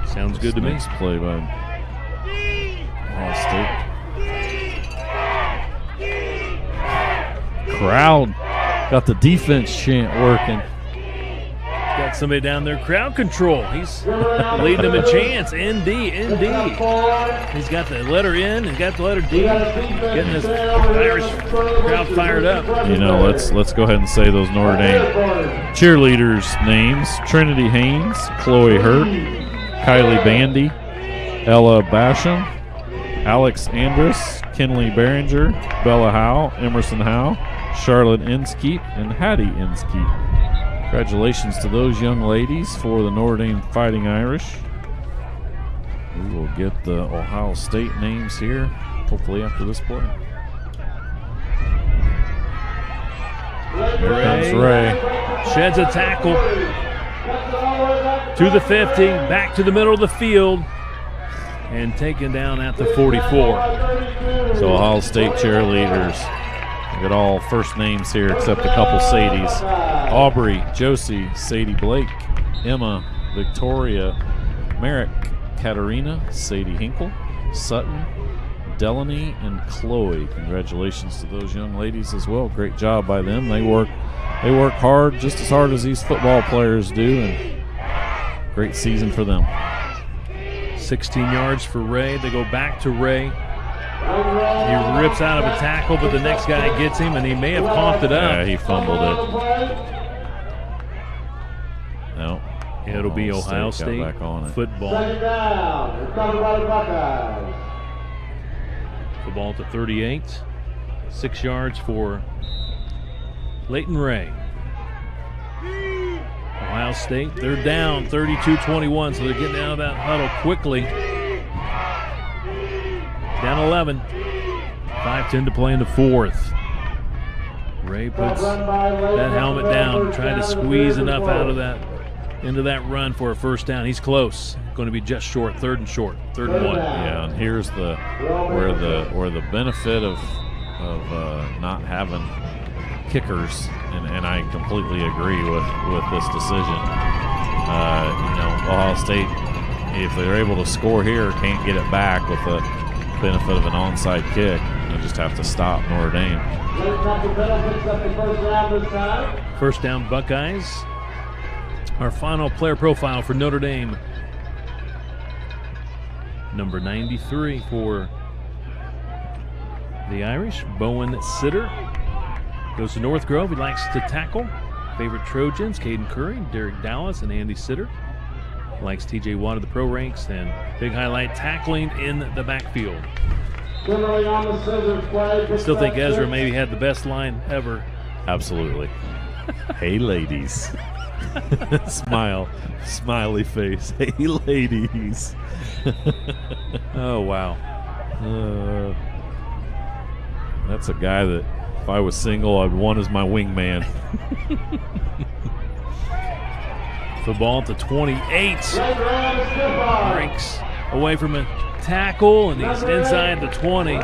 Sounds good to me. Next play by Ohio State. Crowd got the defense chant working. Got somebody down there, crowd control. He's leading them in chants. ND. He's got the letter N and got the letter D. Getting this Irish crowd fired up. You know, let's go ahead and say those Notre Dame cheerleaders' names: Trinity Haynes, Chloe Hurt, Kylie Bandy, Ella Basham, Alex Andrus, Kinley Behringer, Bella Howe, Emerson Howe, Charlotte Inskeep and Hattie Inskeep. Congratulations to those young ladies for the Notre Dame Fighting Irish. We will get the Ohio State names here, hopefully after this play. Here comes Ray. Sheds a tackle to the 50, back to the middle of the field, and taken down at the 44. So Ohio State cheerleaders. We got all first names here except a couple Sadies. Aubrey, Josie, Sadie Blake, Emma, Victoria, Merrick, Katarina, Sadie Hinkle, Sutton, Delaney, and Chloe. Congratulations to those young ladies as well. Great job by them. They work hard, just as hard as these football players do, and great season for them. 16 yards for Ray. They go back to Ray. He rips out of a tackle, but the next guy gets him, and he may have coughed it up. Yeah, he fumbled it. No. It'll be Ohio State back on it. football. Second down. It's covered by the Buckeyes. Football to 38. 6 yards for Leighton Ray. Ohio State, they're down 32-21, so they're getting out of that huddle quickly. Down 11. 5:10 to play in the fourth. Ray puts that helmet down, trying to squeeze enough out of that into that run for a first down. He's close. Going to be just short. Third and 1. Yeah, and here's where the benefit of not having kickers, and I completely agree with this decision. Ohio State, if they're able to score here, can't get it back with the benefit of an onside kick. They just have to stop Notre Dame. First down, Buckeyes. Our final player profile for Notre Dame. Number 93 for the Irish, Bowen Sitter. Goes to North Grove. He likes to tackle. Favorite Trojans, Caden Curry, Derek Dallas, and Andy Sitter. Likes TJ Watt of the pro ranks, and big highlight tackling in the backfield. I still think Ezra maybe had the best line ever. Absolutely. Hey, ladies. Smiley face. Hey, ladies. Oh, wow. That's a guy that if I was single, I'd want as my wingman. Football to 28. Breaks away from a tackle, and he's inside the 20.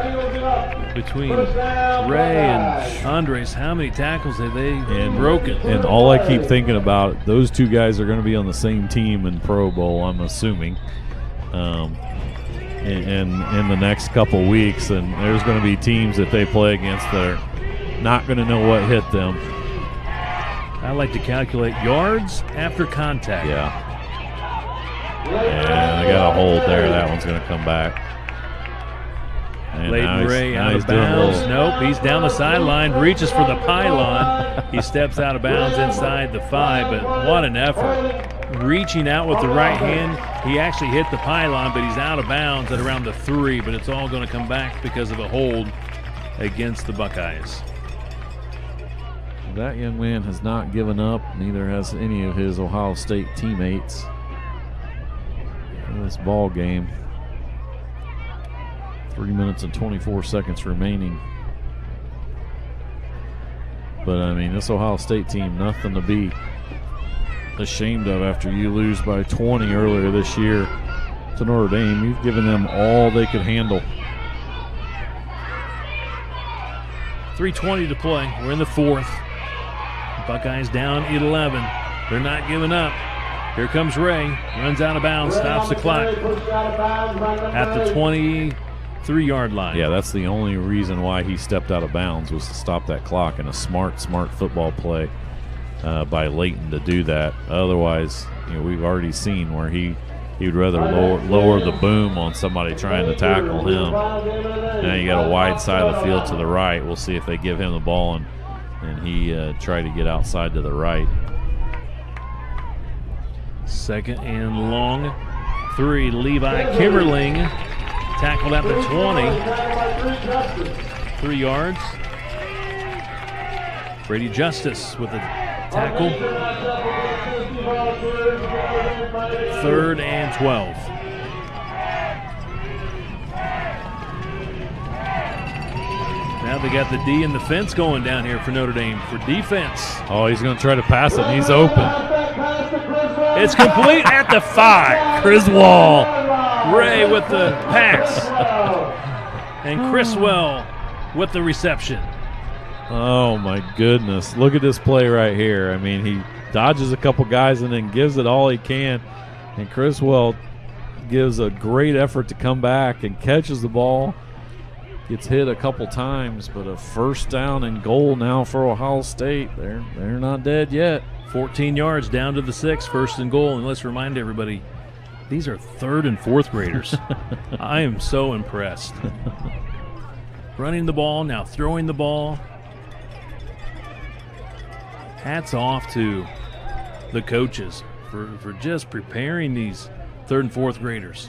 Between Ray and Andres, how many tackles have they broken? And all I keep thinking about, those two guys are going to be on the same team in Pro Bowl, I'm assuming, in the next couple weeks. And there's going to be teams that they play against that are not going to know what hit them. I like to calculate yards after contact. Yeah. And they got a hold there. That one's going to come back. Leighton Ray out of bounds. Nope, he's down the sideline, reaches for the pylon. He steps out of bounds inside the 5, but what an effort. Reaching out with the right hand, he actually hit the pylon, but he's out of bounds at around the 3, but it's all going to come back because of a hold against the Buckeyes. That young man has not given up, neither has any of his Ohio State teammates in this ball game. 3 minutes and 24 seconds remaining. But, I mean, this Ohio State team, nothing to be ashamed of after you lose by 20 earlier this year to Notre Dame. You've given them all they could handle. 3:20 to play. We're in the fourth. Buckeyes down 11. They're not giving up. Here comes Ray. Runs out of bounds, stops the clock at the 23-yard line. Yeah, that's the only reason why he stepped out of bounds, was to stop that clock, and a smart football play by Leighton to do that. Otherwise, we've already seen where he'd rather lower the boom on somebody trying to tackle him. Now you got a wide side of the field to the right. We'll see if they give him the ball and he try to get outside to the right. Second and long. 3, Levi Kimmerling tackled at the 20. 3 yards. Brady Justice with a tackle. 3rd and 12. Now they got the D and the fence going down here for Notre Dame for defense. Oh, he's going to try to pass it, and he's open. It's complete at the 5. Criswell. Ray with the pass. And Criswell with the reception. Oh, my goodness. Look at this play right here. I mean, he dodges a couple guys and then gives it all he can. And Criswell gives a great effort to come back and catches the ball. Gets hit a couple times, but a 1st down and goal now for Ohio State. They're not dead yet. 14 yards down to the 6, 1st and goal. And let's remind everybody, these are 3rd and 4th graders. I am so impressed. Running the ball, now throwing the ball. Hats off to the coaches for just preparing these 3rd and 4th graders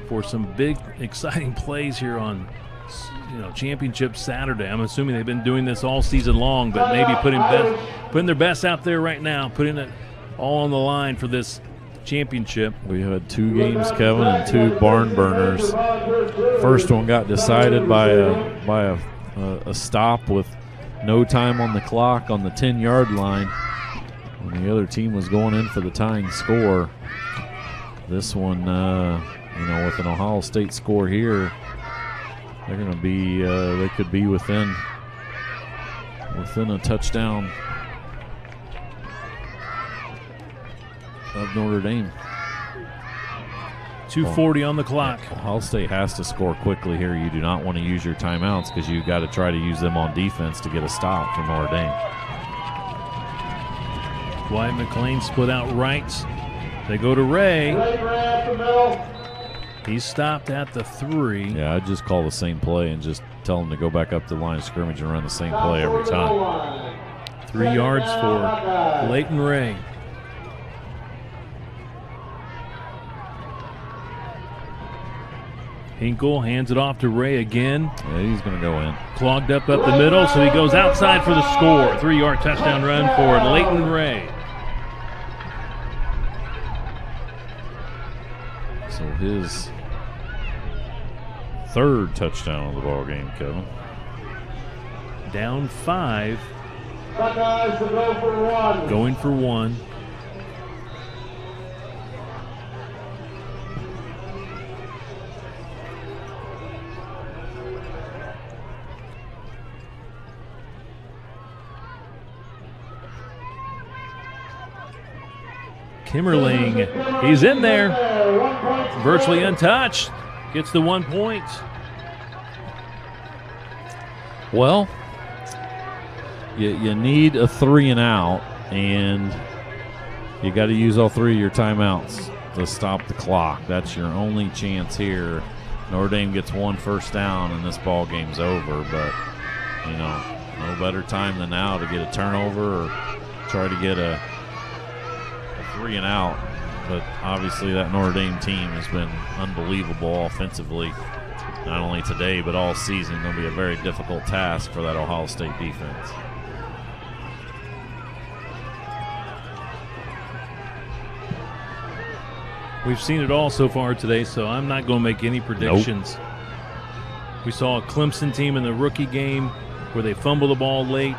for some big, exciting plays here on Championship Saturday. I'm assuming they've been doing this all season long, but maybe putting their best out there right now, putting it all on the line for this championship. We had 2 games, Kevin, and 2 barn burners. First one got decided by a stop with no time on the clock on the 10-yard line when the other team was going in for the tying score. This one, with an Ohio State score here, they're going to be, they could be within a touchdown of Notre Dame. 2:40 on the clock. Ohio State has to score quickly here. You do not want to use your timeouts because you've got to try to use them on defense to get a stop from Notre Dame. Wyatt Mclean split out right. They go to Ray. He's stopped at the 3. Yeah, I'd just call the same play and just tell him to go back up to the line of scrimmage and run the same play every time. 3 yards for Leighton Ray. Hinkle hands it off to Ray again. Yeah, he's going to go in. Clogged up the middle, so he goes outside for the score. 3-yard touchdown run for Leighton Ray. So his 3rd touchdown of the ball game, Kevin. Down 5. Going for 1. Kimmerling, he's in there, virtually untouched, gets the 1 point. Well, you need a 3 and out, and you got to use all 3 of your timeouts to stop the clock. That's your only chance here. Notre Dame gets 1 first down, and this ball game's over. But no better time than now to get a turnover or try to get a 3 and out. But obviously that Notre Dame team has been unbelievable offensively, not only today but all season. It'll be a very difficult task for that Ohio State defense. We've seen it all so far today, so I'm not going to make any predictions. Nope. We saw a Clemson team in the rookie game where they fumble the ball late,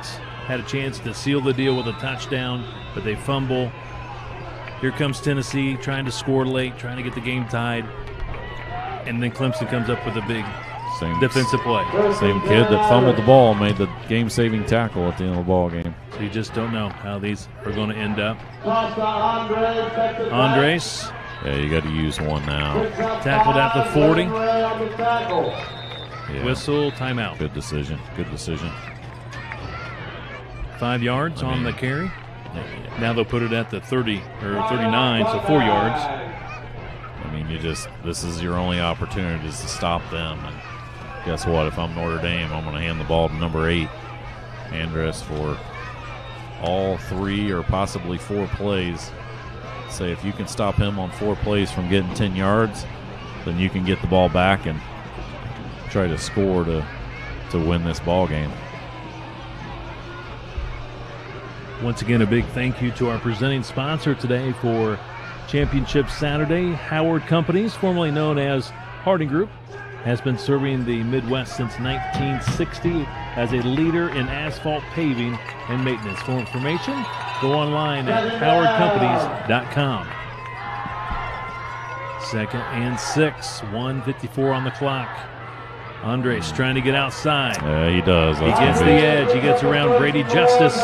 had a chance to seal the deal with a touchdown, but they fumble. Here comes Tennessee trying to score late, trying to get the game tied. And then Clemson comes up with a big defensive play. Same kid that fumbled the ball made the game-saving tackle at the end of the ball game. So you just don't know how these are going to end up. Andres. Yeah, you got to use 1 now. Tackled at the 40. Yeah. Whistle, timeout. Good decision. 5 yards on the carry. Now they'll put it at the 30 or 39, so 4 yards. I mean, this is your only opportunity is to stop them. And guess what? If I'm Notre Dame, I'm going to hand the ball to number 8, Andres, for all 3 or possibly 4 plays. Say if you can stop him on 4 plays from getting 10 yards, then you can get the ball back and try to score to win this ball game. Once again, a big thank you to our presenting sponsor today for Championship Saturday. Howard Companies, formerly known as Harding Group, has been serving the Midwest since 1960 as a leader in asphalt paving and maintenance. For information, go online at howardcompanies.com. 2nd and 6, 1:54 on the clock. Andres trying to get outside. Yeah, he does. He gets the edge. He gets around Brady Justice,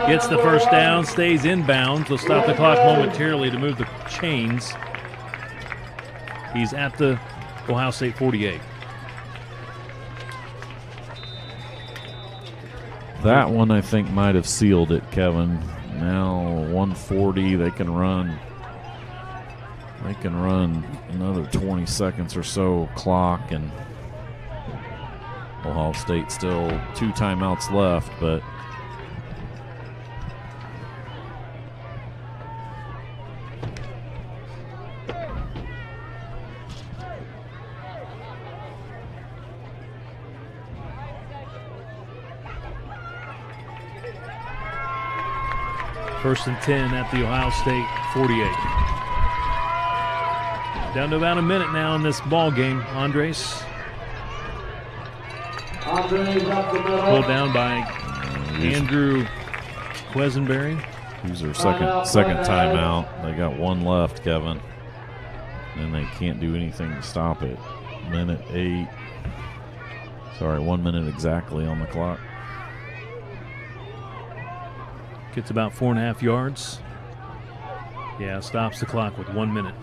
gets the first down, stays inbounds. They'll stop the clock momentarily to move the chains. He's at the Ohio State 48. That one, I think, might have sealed it, Kevin. Now 140, they can run. They can run another 20 seconds or so clock, and Ohio State still 2 timeouts left, but First and 10 at the Ohio State 48. Down to about a minute now in this ball game. Andres pulled down by Andrew Quesenberry. Who's their second timeout. They got 1 left, Kevin. And they can't do anything to stop it. 1 minute exactly on the clock. Gets about 4.5 yards. Yeah, stops the clock with 1 minute.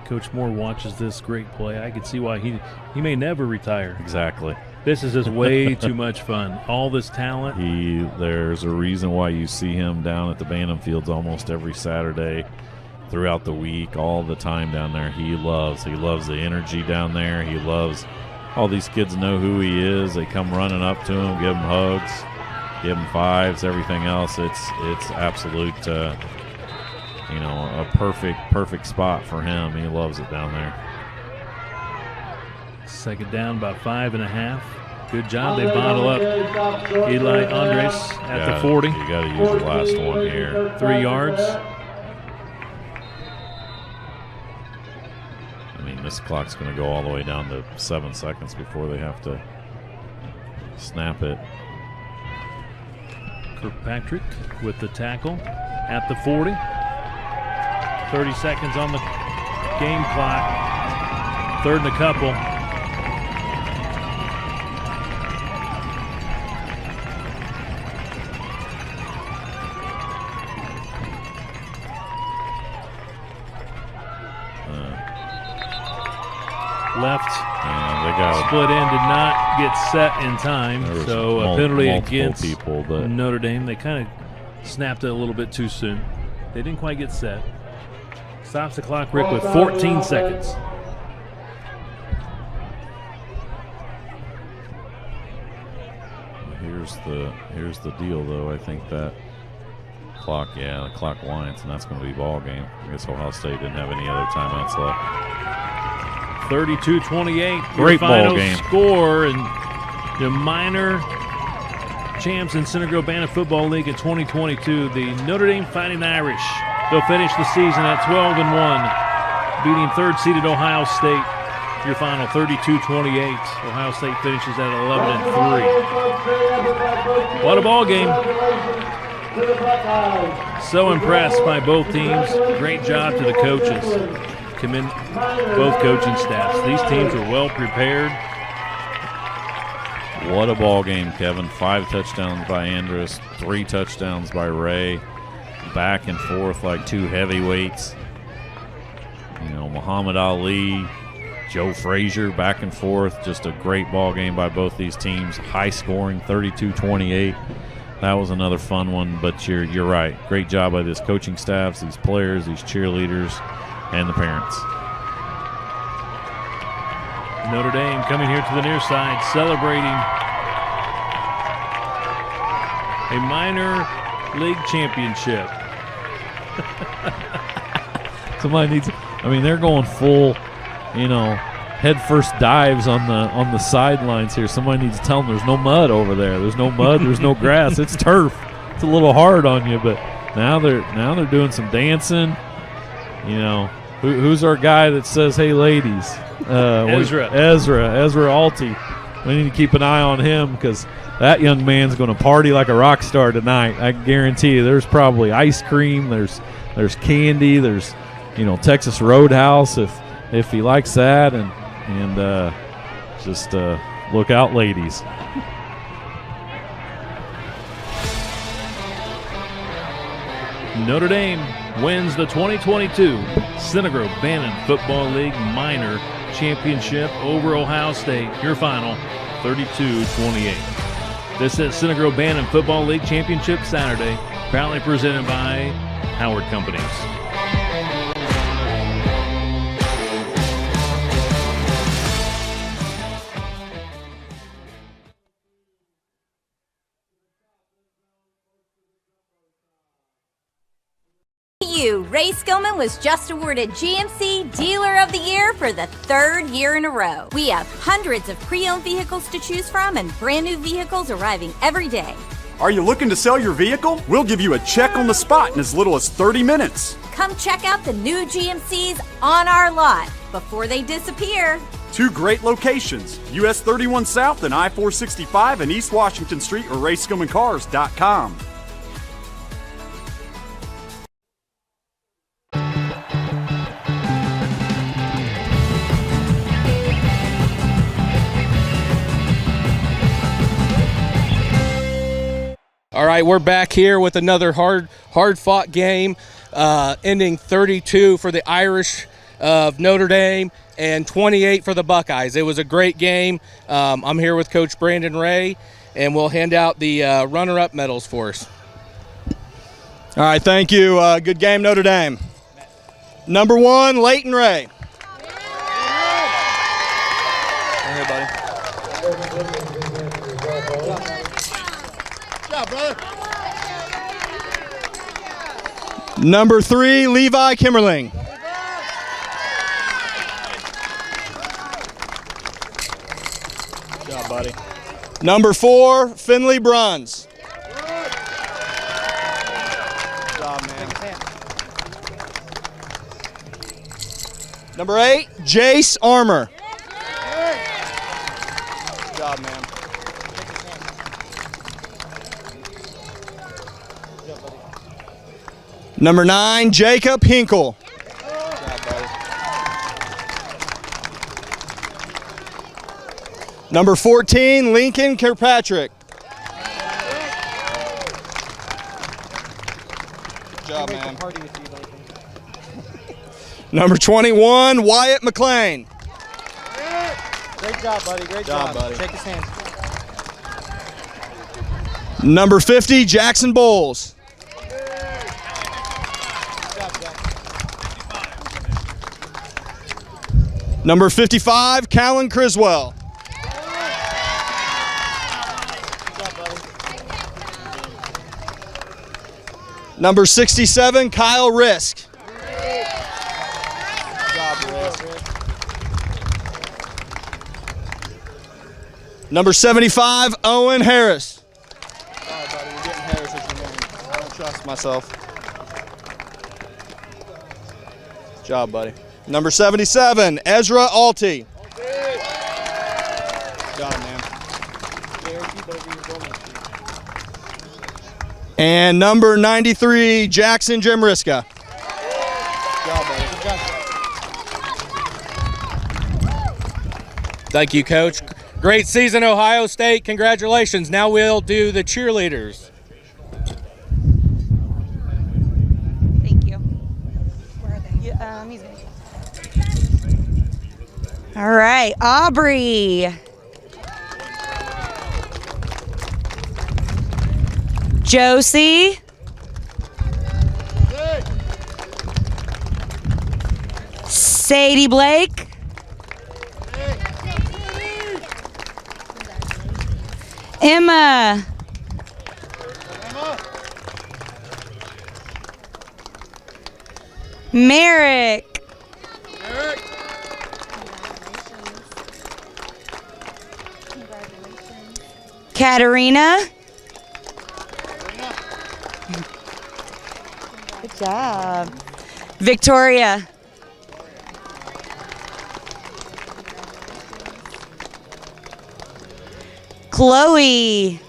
Coach Moore watches this great play. I can see why he may never retire. Exactly. This is just way too much fun. All this talent. There's a reason why you see him down at the Bantam Fields almost every Saturday throughout the week, all the time down there. He loves the energy down there. He loves all these kids know who he is. They come running up to him, give him hugs, give him fives, everything else. It's absolute a perfect spot for him. He loves it down there. Second down, about 5.5. Good job. They bottle up Eli Andres at the 40. You got to use your last one here. 3 yards. I mean, this clock's going to go all the way down to 7 seconds before they have to snap it. Kirkpatrick with the tackle at the 40. 30 seconds on the game clock. 3rd and a couple. Left. And they got split in, did not get set in time. So a penalty against people, but Notre Dame. They kind of snapped it a little bit too soon. They didn't quite get set. Stops the clock, Rick, with 14 seconds. Here's the deal, though. I think that clock, the clock winds, and that's going to be ball game. I guess Ohio State didn't have any other timeouts left. 32-28. Great final ball game. Score, and the minor champs in Center Grove Bantam Football League in 2022, the Notre Dame Fighting Irish. They'll finish the season at 12-1, beating 3rd-seeded Ohio State. Your final 32-28. Ohio State finishes at 11-3. What a ball game. So impressed by both teams. Great job to the coaches. Commend both coaching staffs. These teams are well prepared. What a ball game, Kevin. 5 touchdowns by Andrus, 3 touchdowns by Ray. Back and forth like 2 heavyweights. Muhammad Ali, Joe Frazier, back and forth. Just a great ball game by both these teams. High scoring, 32-28. That was another fun one, but you're right. Great job by this coaching staffs, these players, these cheerleaders, and the parents. Notre Dame coming here to the near side, celebrating a minor league championship. Somebody needs, they're going full, headfirst dives on the sidelines here. Somebody needs to tell them there's no mud over there. There's no mud. There's no grass. It's turf. It's a little hard on you, but now they're doing some dancing. You know, who's our guy that says, "Hey, ladies"? Ezra Ulti. We need to keep an eye on him because that young man's going to party like a rock star tonight. I guarantee you. There's probably ice cream. There's candy. There's Texas Roadhouse if he likes that, and just look out, ladies. Notre Dame wins the 2022 Center Grove Bantam Football League Minor Championship over Ohio State. Your final, 32-28. This is Center Grove Bantam Football League Championship Saturday, proudly presented by Howard Companies. Ray Skillman was just awarded GMC Dealer of the Year for the third year in a row. We have hundreds of pre-owned vehicles to choose from and brand new vehicles arriving every day. Are you looking to sell your vehicle? We'll give you a check on the spot in as little as 30 minutes. Come check out the new GMCs on our lot before they disappear. 2 great locations, US 31 South and I-465 and East Washington Street or RaySkillmanCars.com. All right, we're back here with another hard-fought game, ending 32 for the Irish of Notre Dame and 28 for the Buckeyes. It was a great game. I'm here with Coach Brandon Ray, and we'll hand out the runner-up medals for us. All right, thank you. Good game, Notre Dame. Number 1, Leighton Ray. Right here, buddy. Number 3, Levi Kimmerling. Good job, buddy. Number 4, Finley Bruns. Good job, man. Number 8, Jace Armour. Good job, man. Number 9, Jacob Hinkle. Good job, buddy. Number 14, Lincoln Kirkpatrick. Good job, man. Number 21, Wyatt Mclean. Great job, buddy. Great job, buddy. Shake his hand. Number 50, Jackson Bowles. Number 55, Callan Criswell. Number 67, Kyle Risk. Good job, Risk. Number 75, Owen Harris. All right, buddy, we're getting Harris as your name. I don't trust myself. Good job, buddy. Number 77, Ezra Ulti. Good job, man. And number 93, Jackson Jimriska. Good job, buddy. Thank you, Coach. Great season, Ohio State. Congratulations. Now we'll do the cheerleaders. Thank you. Where are they? Yeah, he's gonna. All right, Aubrey. Josie. Sadie Blake. Emma. Merrick. Katerina. Good job. Victoria. Chloe.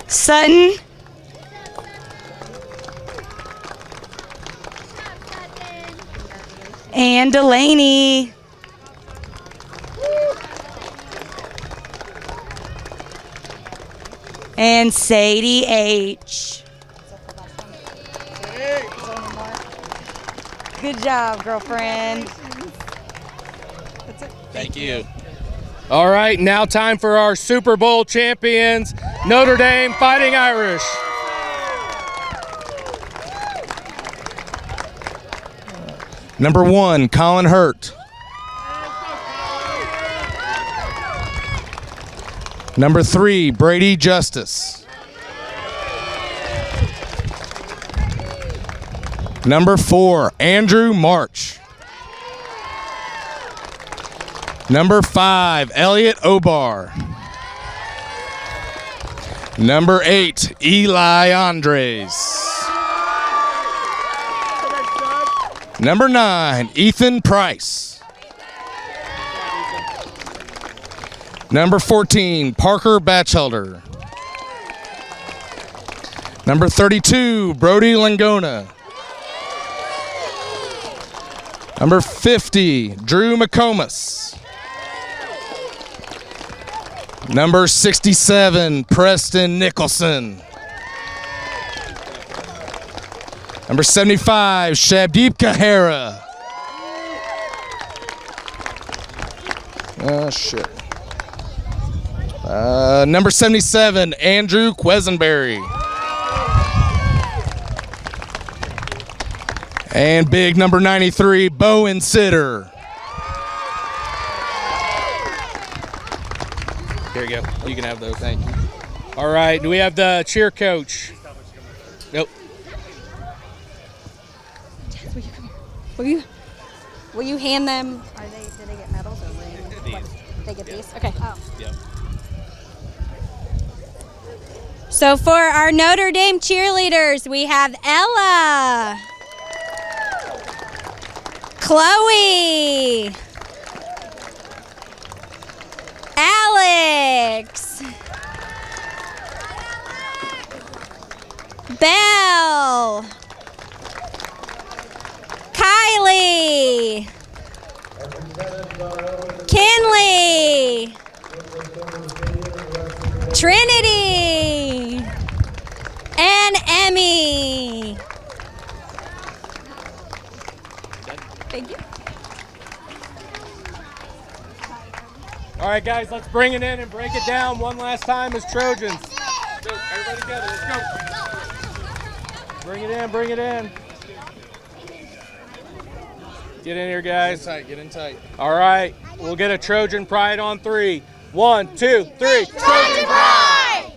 Sutton. And Delaney. And Sadie H. Good job, girlfriend. Thank you. All right, now time for our Super Bowl champions, Notre Dame Fighting Irish. Number 1, Colin Hurt. Number 3, Brady Justice. Number 4, Andrew March. Number 5, Elliot Obar. Number 8, Eli Andres. Number 9, Ethan Price. Number 14, Parker Batchelder. Number 32, Brody Langona. Number 50, Drew McComas. Number 67, Preston Nicholson. Number 75, Shabdeep Kahara. Oh, shit. Number 77, Andrew Quesenberry. And big number 93, Bowen Sitter. Here you go. You can have those. Thank you. All right. Do we have the cheer coach? Nope. Will you hand them? Did they get medals or what? They get these? Okay. Oh. Yep. So for our Notre Dame cheerleaders, we have Ella, Chloe, Alex, Belle, Kylie, Kinley, Trinity, and Emmy. Thank you. All right, guys, let's bring it in and break it down one last time as Trojans. Go, everybody together, let's go. Bring it in, bring it in. Get in here, guys. Get in tight. All right, we'll get a Trojan Pride on 3. 1, 2, 3. Trojan Pride!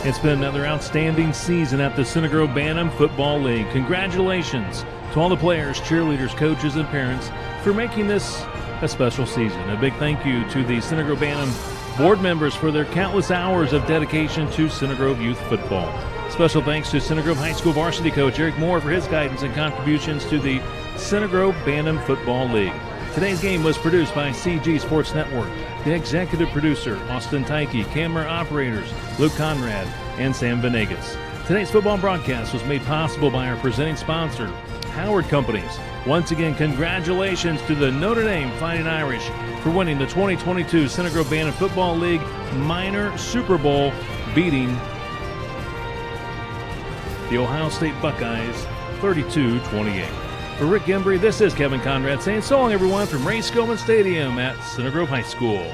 It's been another outstanding season at the Center Grove Bantam Football League. Congratulations to all the players, cheerleaders, coaches, and parents for making this a special season. A big thank you to the Center Grove Bantam board members for their countless hours of dedication to Center Grove youth football. Special thanks to Center Grove High School varsity coach Eric Moore for his guidance and contributions to the Center Grove Bantam Football League. Today's game was produced by CG Sports Network. The executive producer, Austin Tyke, camera operators, Luke Conrad, and Sam Venegas. Today's football broadcast was made possible by our presenting sponsor, Howard Companies. Once again, congratulations to the Notre Dame Fighting Irish for winning the 2022 Center Grove Bantam Football League Minor Super Bowl, beating the Ohio State Buckeyes 32-28. For Rick Embry, this is Kevin Conrad saying so long, everyone, from Ray Skillman Stadium at Center Grove High School.